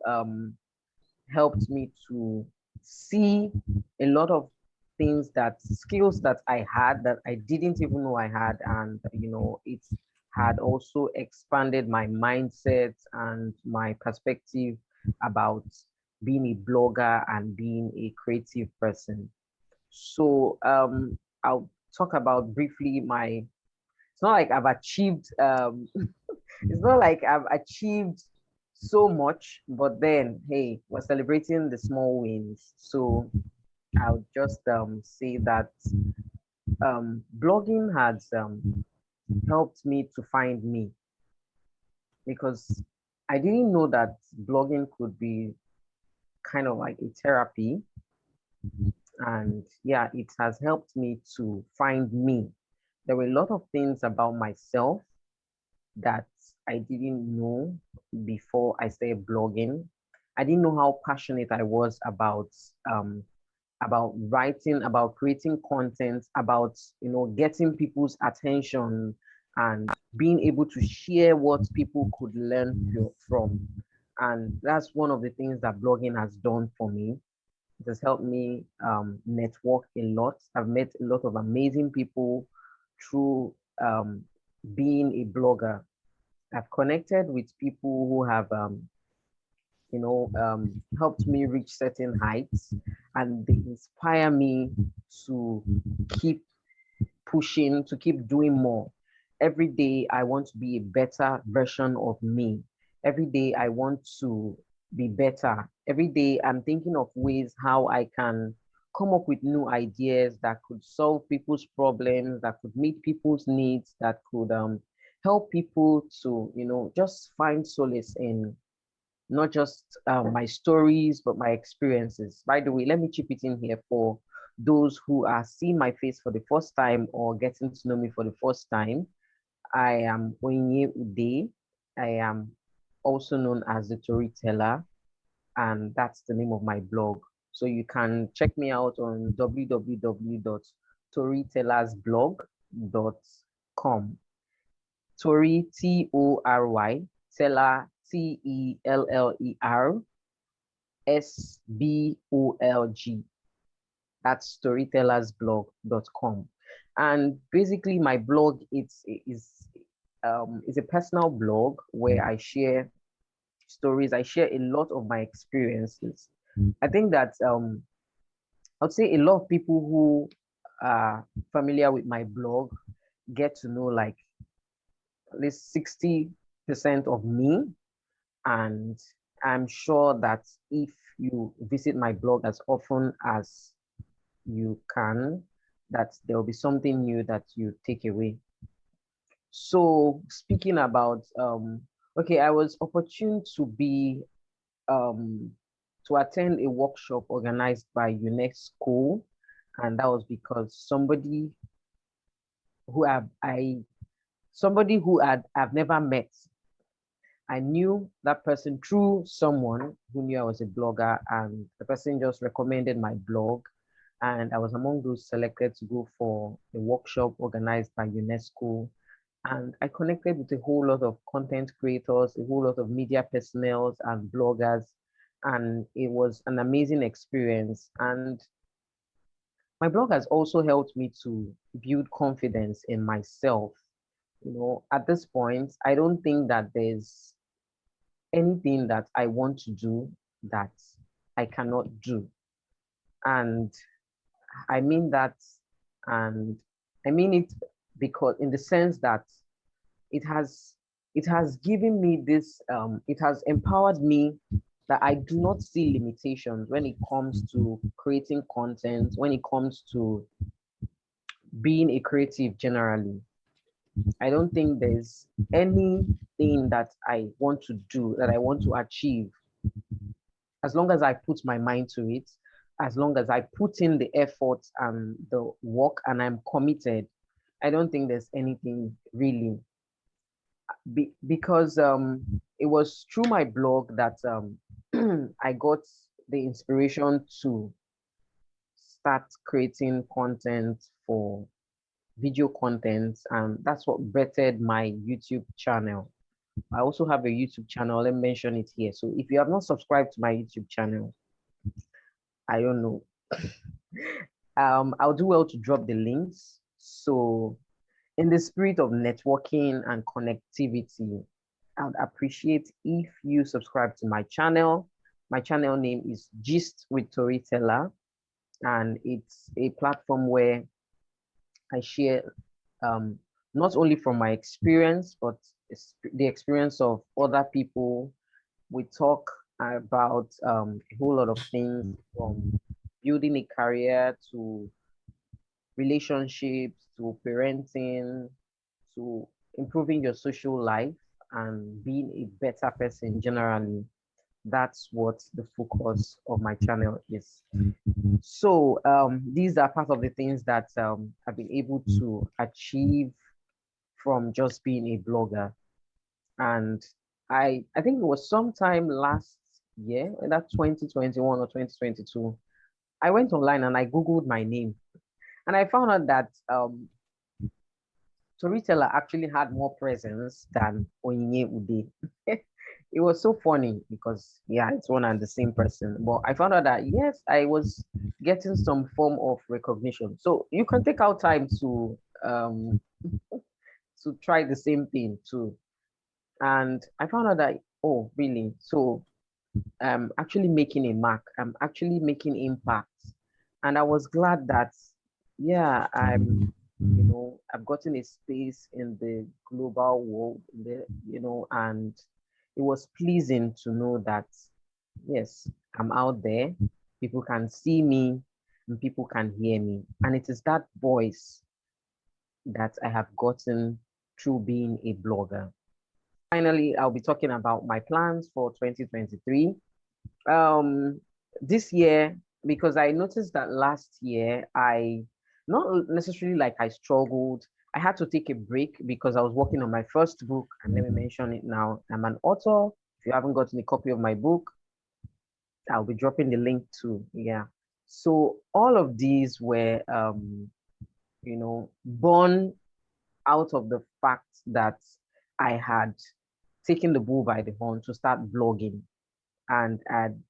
helped me to see a lot of things, that skills that I had that I didn't even know I had. And, it had also expanded my mindset and my perspective about being a blogger and being a creative person. So I'll talk about briefly it's not like I've achieved it's not like I've achieved so much, but then hey, we're celebrating the small wins. So I'll just say that blogging has helped me to find me, because I didn't know that blogging could be kind of like a therapy. And yeah, it has helped me to find me. There were a lot of things about myself that I didn't know before I started blogging. I didn't know how passionate I was about writing, about creating content, about getting people's attention and being able to share what people could learn from. And that's one of the things that blogging has done for me. It has helped me network a lot. I've met a lot of amazing people through being a blogger. I've connected with people who have helped me reach certain heights, and they inspire me to keep pushing, to keep doing more. Every day, I want to be a better version of me. Every day, I want to be better. Every day, I'm thinking of ways how I can come up with new ideas that could solve people's problems, that could meet people's needs, that could help people to, just find solace in not just my stories, but my experiences. By the way, let me chip it in here for those who are seeing my face for the first time or getting to know me for the first time. I am Onye Ude. I am also known as the Tory Teller, and that's the name of my blog. So you can check me out on www.torytellersblog.com. Tory, Tory, Teller, TELLERSBOLG. That's storytellersblog.com. And basically my blog is a personal blog where I share stories. I share a lot of my experiences. I think that I'd say a lot of people who are familiar with my blog get to know like at least 60% of me. And I'm sure that if you visit my blog as often as you can, that there will be something new that you take away. So speaking about, okay, I was opportune to be, to attend a workshop organized by UNESCO. And that was because who have, somebody who I've never met. I knew that person through someone who knew I was a blogger, and the person just recommended my blog. And I was among those selected to go for a workshop organized by UNESCO. And I connected with a whole lot of content creators, a whole lot of media personnel and bloggers. And it was an amazing experience. And my blog has also helped me to build confidence in myself. At this point, I don't think that there's anything that I want to do that I cannot do. And I mean that, and I mean it because in the sense that it has given me this, it has empowered me that I do not see limitations when it comes to creating content, when it comes to being a creative generally. I don't think there's anything that I want to do, that I want to achieve, as long as I put my mind to it, as long as I put in the effort and the work and I'm committed. I don't think there's anything really. Because it was through my blog that I got the inspiration to start creating content for video content, and that's what bettered my YouTube channel. I also have a YouTube channel. Let me mention it here. So if you have not subscribed to my YouTube channel, I don't know. I'll do well to drop the links. So in the spirit of networking and connectivity, I would appreciate if you subscribe to my channel. My channel name is Gist with Tory Teller, and it's a platform where I share not only from my experience, but the experience of other people. We talk about a whole lot of things, from building a career to relationships to parenting to improving your social life and being a better person generally. That's what the focus of my channel is. So these are part of the things that I've been able to achieve from just being a blogger. And I think it was sometime last year, that 2021 or 2022, I went online and I Googled my name. And I found out that Tory Teller actually had more presence than Onyinye Ude. It was so funny because, yeah, it's one and the same person. But I found out that, yes, I was getting some form of recognition. So you can take out time to try the same thing too. And I found out that, oh, really? So I'm actually making a mark. I'm actually making impact. And I was glad that, yeah, I've gotten a space in the global world, and it was pleasing to know that, yes, I'm out there, people can see me and people can hear me. And it is that voice that I have gotten through being a blogger. Finally, I'll be talking about my plans for 2023. This year, because I noticed that last year, not necessarily like I struggled. I had to take a break because I was working on my first book, and let me mention it now. I'm an author. If you haven't gotten a copy of my book, I'll be dropping the link too. Yeah. So all of these were, born out of the fact that I had taken the bull by the horn to start blogging, and had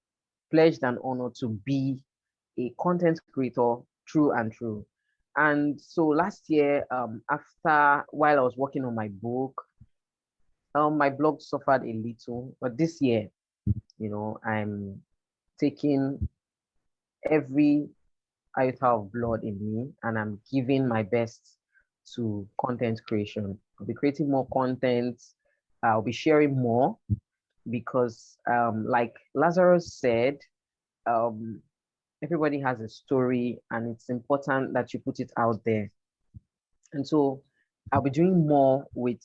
pledged an honor to be a content creator true and true. And so last year, while I was working on my book, my blog suffered a little, but this year, I'm taking every iota of blood in me and I'm giving my best to content creation. I'll be creating more content. I'll be sharing more because, like Lazarus said, everybody has a story and it's important that you put it out there. And so I'll be doing more with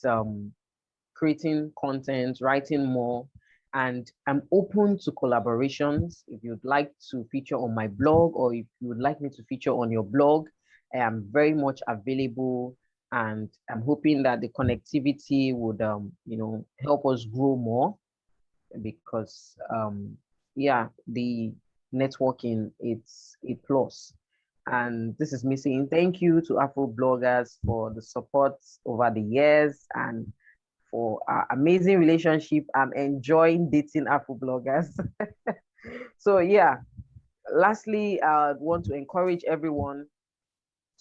creating content, writing more, and I'm open to collaborations. If you'd like to feature on my blog, or if you would like me to feature on your blog, I am very much available. And I'm hoping that the connectivity would, help us grow more, because, yeah, the networking, it's a plus. And this is missing. Thank you to Afrobloggers for the support over the years and for our amazing relationship. I'm enjoying dating Afrobloggers. So yeah, lastly, I want to encourage everyone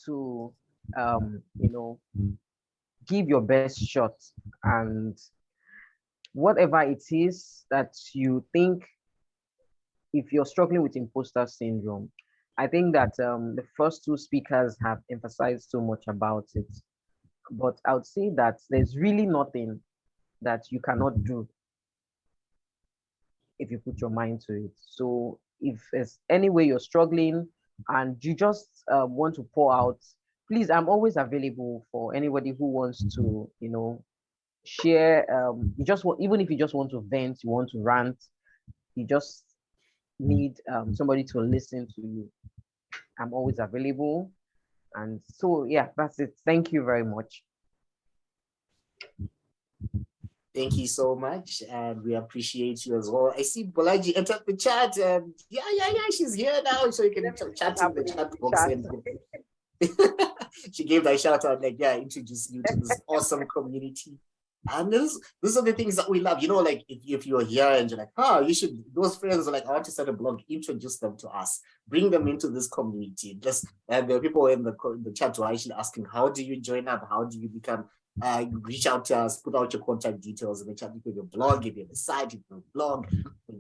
to, give your best shot, and whatever it is that you think, if you're struggling with imposter syndrome, I think that the first two speakers have emphasized so much about it. But I would say that there's really nothing that you cannot do if you put your mind to it. So if there's any way you're struggling and you just want to pour out, please, I'm always available for anybody who wants to, share. You just want, even if you just want to vent, you want to rant, you just need somebody to listen to you. I'm always available. And so, yeah, that's it. Thank you very much.
Thank you so much, and we appreciate you as well. I see Bolaji entered the chat, and yeah, she's here now, so you can chat in the chat box. And she gave that shout out, like, yeah, introducing you to this awesome community. And those are the things that we love. Like if you're here and you're like, you should, those friends are like, I want to start a blog, introduce them to us, bring them into this community. And there are people in the chat who are actually asking, how do you join up? How do you become, reach out to us, put out your contact details in the chat. If you have your blog, if you have a site, if you have a blog,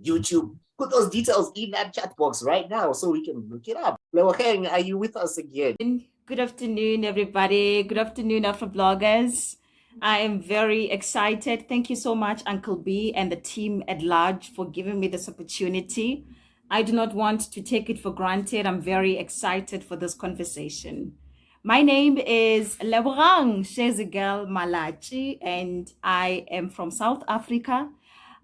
YouTube, put those details in that chat box right now so we can look it up. Lebogang, are you with us again?
Good afternoon, everybody. Good afternoon, Afrobloggers. I am very excited. Thank you so much, Uncle B and the team at large, for giving me this opportunity. I do not want to take it for granted. I'm very excited for this conversation. My name is Lebogang Shezigal Malachi, and I am from South Africa.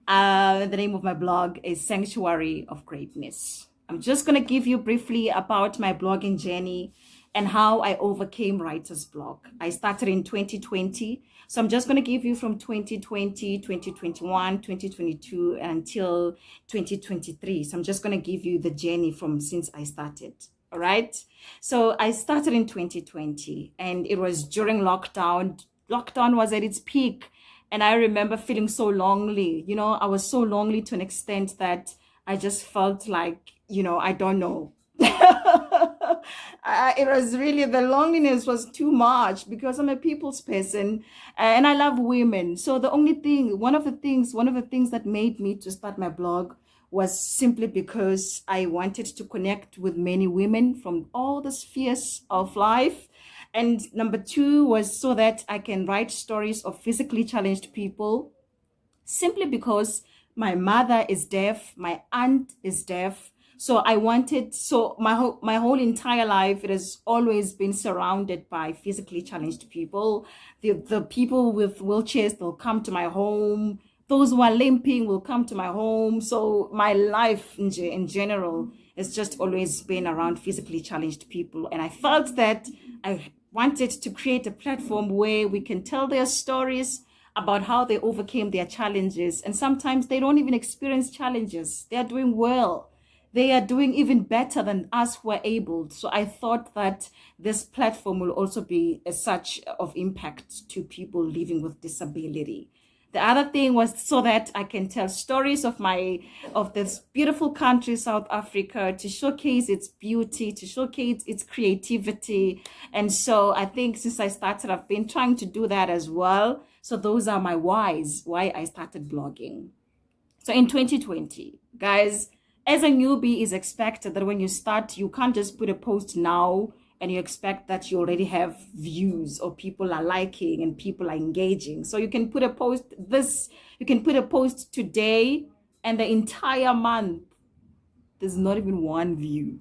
The name of my blog is Sanctuary of Greatness. I'm just going to give you briefly about my blogging journey and how I overcame writer's block. I started in 2020. So I'm just going to give you from 2020, 2021, 2022 until 2023. So I'm just going to give you the journey from since I started. All right. So I started in 2020, and it was during lockdown. Lockdown was at its peak. And I remember feeling so lonely. I was so lonely to an extent that I just felt like, I don't know. It was really, the loneliness was too much because I'm a people's person and I love women. So one of the things that made me to start my blog was simply because I wanted to connect with many women from all the spheres of life. And number two was so that I can write stories of physically challenged people, simply because my mother is deaf, my aunt is deaf. So my whole entire life, it has always been surrounded by physically challenged people. The people with wheelchairs, they'll come to my home. Those who are limping will come to my home. So my life in general has just always been around physically challenged people. And I felt that I wanted to create a platform where we can tell their stories about how they overcame their challenges. And sometimes they don't even experience challenges. They are doing well. They are doing even better than us who are able. So I thought that this platform will also be as such of impact to people living with disability. The other thing was so that I can tell stories of this beautiful country, South Africa, to showcase its beauty, to showcase its creativity. And so I think since I started, I've been trying to do that as well. So those are my whys, why I started blogging. So in 2020, guys, as a newbie, it's expected that when you start, you can't just put a post now and you expect that you already have views or people are liking and people are engaging. So you can put a post today and the entire month, there's not even one view.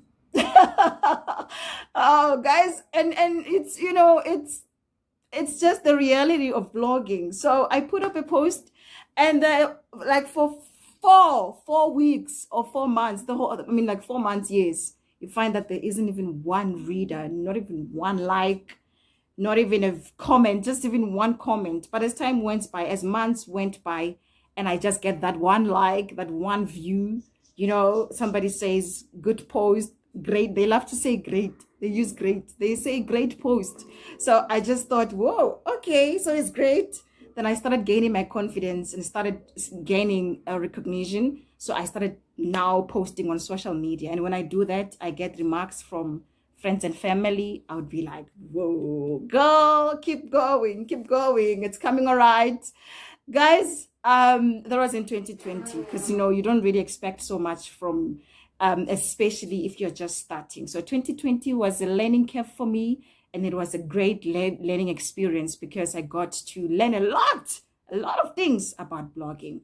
Oh, guys, and it's it's just the reality of blogging. So I put up a post, and like for 4 weeks or 4 months, like 4 months, years, you find that there isn't even one reader, not even one like, not even a comment, just even one comment. But as time went by, as months went by, and I just get that one like, that one view, somebody says good post, great. They love to say great. They use great. They say great post. So I just thought, whoa, okay, so it's great. Then I started gaining my confidence and started gaining a recognition. So I started now posting on social media. And when I do that, I get remarks from friends and family. I would be like, whoa, girl, keep going, it's coming all right. Guys, that was in 2020, because you don't really expect so much from especially if you're just starting. So 2020 was a learning curve for me, and it was a great learning experience because I got to learn a lot of things about blogging.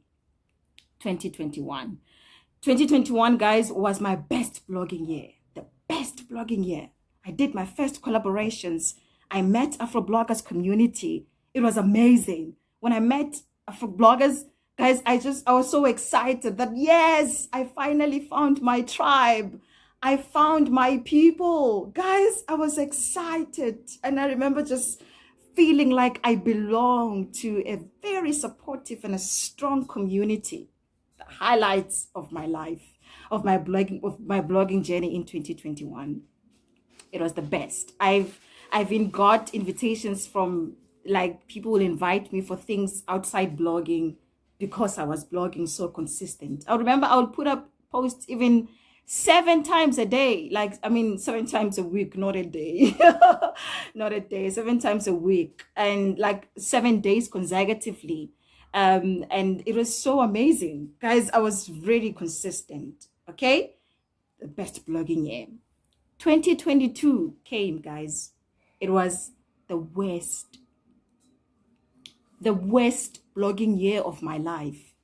2021, guys, was my best blogging year. The best blogging year. I did my first collaborations. I met Afrobloggers community. It was amazing. When I met Afrobloggers, guys, I was so excited that, yes, I finally found my tribe. I found my people. Guys, I was excited. And I remember just feeling like I belong to a very supportive and a strong community. The highlights of my life, of my blogging journey in 2021. It was the best. I've even got invitations from, like, people will invite me for things outside blogging because I was blogging so consistent. I remember I would put up posts even 7 times a day. 7 times a week, not a day. Not a day, 7 times a week, and like 7 days consecutively. And it was so amazing. Guys, I was really consistent. Okay? The best blogging year. 2022 came, guys. It was the worst blogging year of my life.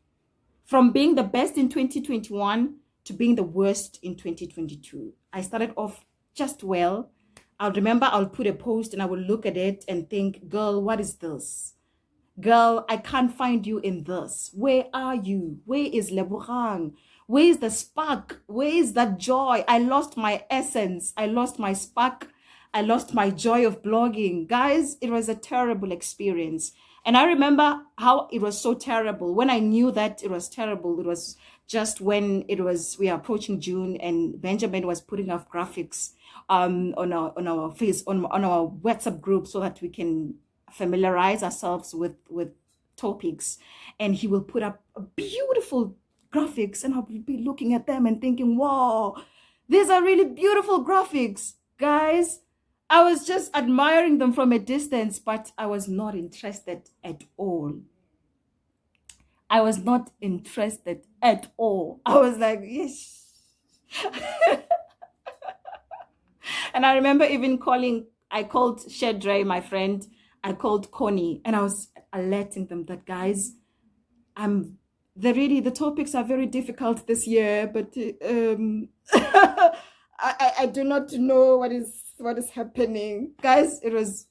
From being the best in 2021 to being the worst in 2022. I started off just well. I'll put a post and I will look at it and think, girl, what is this? Girl, I can't find you in this. Where are you? Where is Lebogang? Where is the spark? Where is that joy? I lost my essence. I lost my spark. I lost my joy of blogging. Guys, it was a terrible experience. And I remember how it was so terrible. When I knew that it was terrible, it was just when we are approaching June, and Benjamin was putting up graphics on our WhatsApp group so that we can familiarize ourselves with topics. And he will put up beautiful graphics, and I'll be looking at them and thinking, wow, these are really beautiful graphics. Guys, I was just admiring them from a distance, but I was not interested at all. I was not interested at all. I was like, yes. And I remember even I called Shedre, my friend. I called Connie, and I was alerting them that, guys, the topics are very difficult this year, but I do not know what is happening. Guys, it was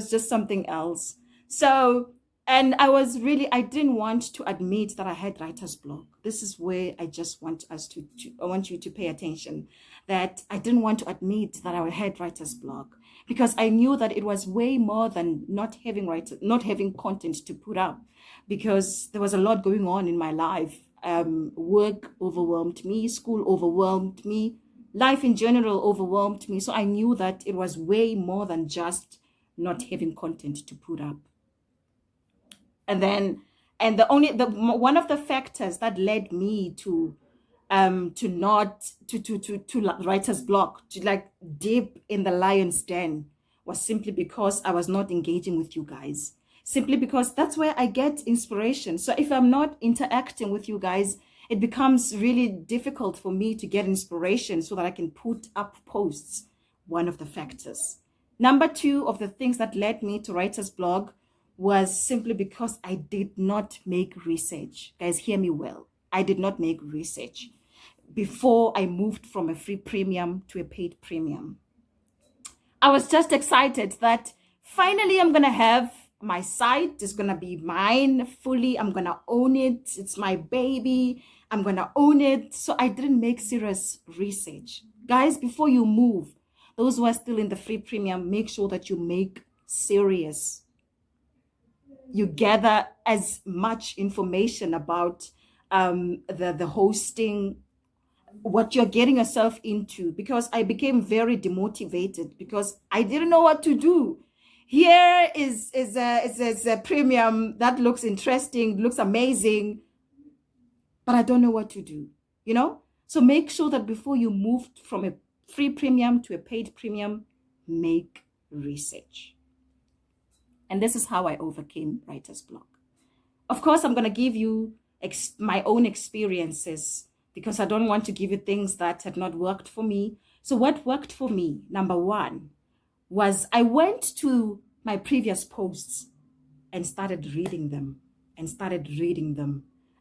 just something else. So, and I didn't want to admit that I had writer's block. This is where I just want I want you to pay attention, that I didn't want to admit that I had writer's block, because I knew that it was way more than not having content to put up, because there was a lot going on in my life. Work overwhelmed me, school overwhelmed me, life in general overwhelmed me. So I knew that it was way more than just not having content to put up. And one of the factors that led me to writer's block, to like deep in the lion's den, was simply because I was not engaging with you guys. Simply because that's where I get inspiration. So if I'm not interacting with you guys, it becomes really difficult for me to get inspiration so that I can put up posts. One of the factors. Number 2 of the things that led me to writer's blog was simply because I did not make research. Guys, hear me well. I did not make research before I moved from a free premium to a paid premium. I was just excited that finally I'm gonna have my site. It's gonna be mine fully. I'm gonna own it. It's my baby. I'm gonna own it. So I didn't make serious research. Guys, before you move, those who are still in the free premium, make sure that you make serious. You gather as much information about the hosting, what you're getting yourself into, because I became very demotivated because I didn't know what to do. Here is a premium that looks interesting, looks amazing, but I don't know what to do, you know? So make sure that before you move from a free premium to a paid premium, make research. And this is how I overcame writer's block. Of course, I'm going to give you my own experiences because I don't want to give you things that have not worked for me. So what worked for me, number one, was I went to my previous posts and started reading them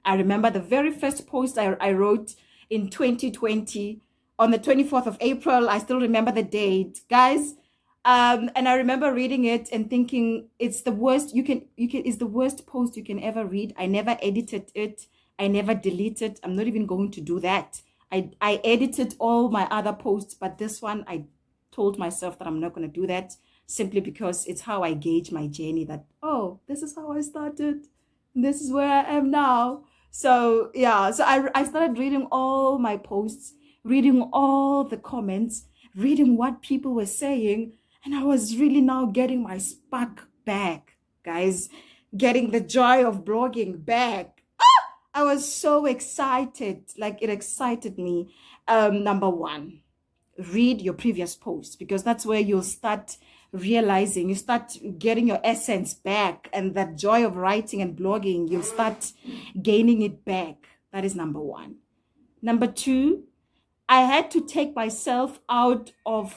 I remember the very first post I wrote in 2020 on the 24th of April. I still remember the date, guys. And I remember reading it and thinking it's the worst it's the worst post you can ever read. I never edited it. I never deleted. I'm not even going to do that. I edited all my other posts, but this one I told myself that I'm not going to do that, simply because it's how I gauge my journey, that, oh, this is how I started. This is where I am now. So yeah, so I started reading all my posts, reading all the comments, reading what people were saying. And I was really now getting my spark back, guys, getting the joy of blogging back. I was so excited, like it excited me. Number one, read your previous posts, because that's where you'll start realizing, you start getting your essence back, and that joy of writing and blogging, you'll start gaining it back. That is number one. Number two, I had to take myself out of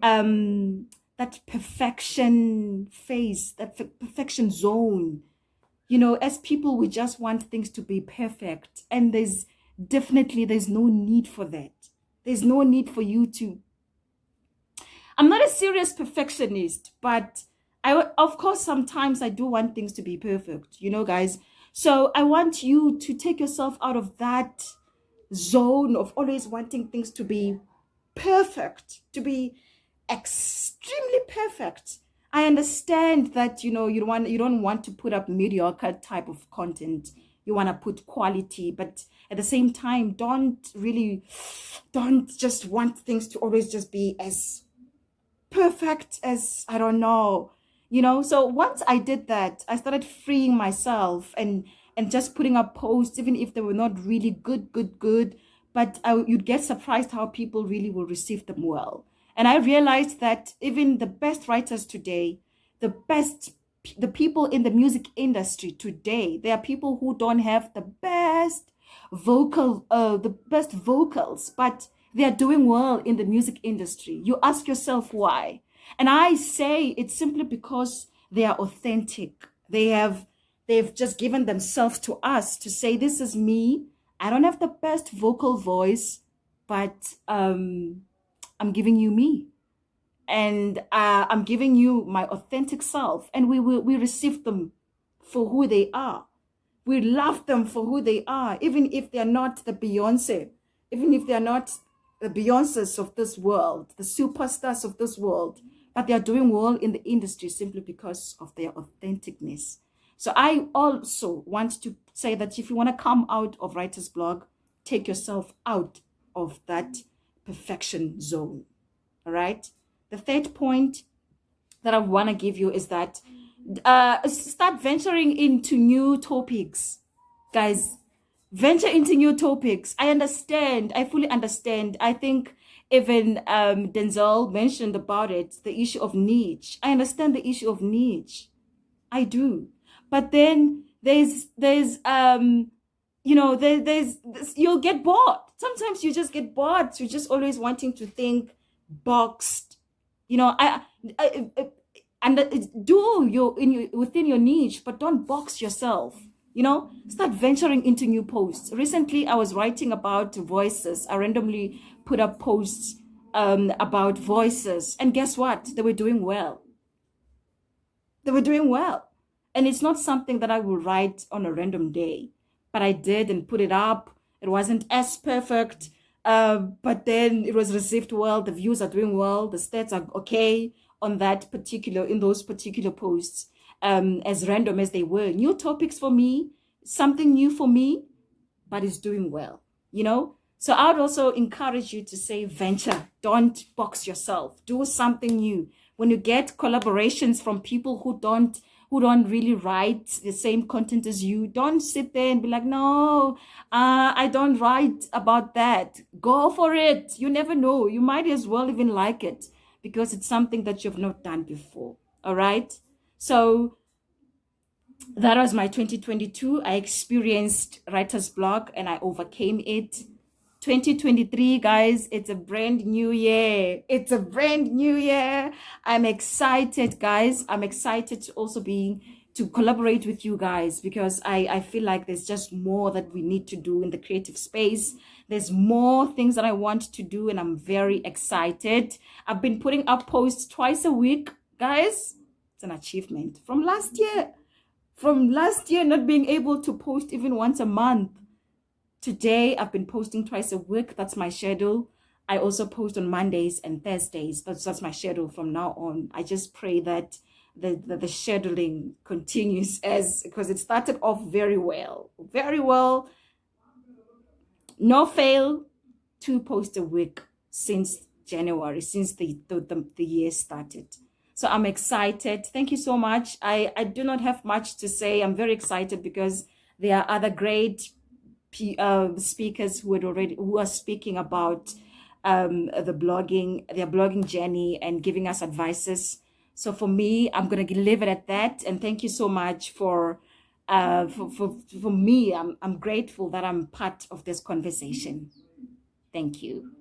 that perfection phase, that perfection zone. You know, as people, we just want things to be perfect, and there's no need for that. There's no need for you to. I'm not a serious perfectionist, but of course, sometimes I do want things to be perfect, you know, guys. So I want you to take yourself out of that zone of always wanting things to be perfect, to be extremely perfect. I understand that, you know, you don't want to put up mediocre type of content. You want to put quality, but at the same time, don't just want things to always just be as perfect as, I don't know, you know. So once I did that, I started freeing myself and just putting up posts, even if they were not really good, but you'd get surprised how people really will receive them well. And I realized that even the best writers today, the people in the music industry today, there are people who don't have the best vocals, but they are doing well in the music industry. You ask yourself why. And I say it's simply because they are authentic. They've just given themselves to us to say, this is me. I don't have the best vocal voice, but I'm giving you me. And I'm giving you my authentic self. And we receive them for who they are. We love them for who they are, even if they're not the Beyonce, even if they're not the Beyoncés of this world, the superstars of this world, but they're doing well in the industry simply because of their authenticness. So I also want to say that if you want to come out of writer's block, take yourself out of that perfection zone. All right. The third point that I want to give you is that start venturing into new topics, guys. Venture into new topics. I understand. I fully understand. I think even Denzel mentioned about it, the issue of niche. I understand the issue of niche. I do. But then there's you'll get bored. Sometimes you just get bored. You're just always wanting to think boxed. You know, do within your niche, but don't box yourself. You know, start venturing into new posts. Recently, I was writing about voices. I randomly put up posts about voices, and guess what? They were doing well. They were doing well. And it's not something that I will write on a random day, but I did and put it up. It wasn't as perfect, but then it was received well. The views are doing well. The stats are okay on in those particular posts, as random as they were. New topics for me, something new for me, but it's doing well, you know? So I would also encourage you to say venture. Don't box yourself. Do something new. When you get collaborations from people who don't really write the same content as you, don't sit there and be like, no, I don't write about that. Go for it. You never know. You might as well even like it because it's something that you've not done before. All right. So that was my 2022. I experienced writer's block and I overcame it. 2023, guys, it's a brand new year. It's a brand new year. I'm excited, guys. I'm excited to also to collaborate with you guys because I feel like there's just more that we need to do in the creative space. There's more things that I want to do and I'm very excited. I've been putting up posts twice a week, guys. It's an achievement from last year. From last year, not being able to post even once a month. Today, I've been posting twice a week. That's my schedule. I also post on Mondays and Thursdays. That's my schedule from now on. I just pray that the scheduling continues because it started off very well. Very well. No fail, 2 posts a week since January, since the year started. So I'm excited. Thank you so much. I do not have much to say. I'm very excited because there are other great speakers who are speaking about their blogging journey and giving us advices. So for me, I'm gonna leave it at that. And thank you so much for me. I'm grateful that I'm part of this conversation. Thank you.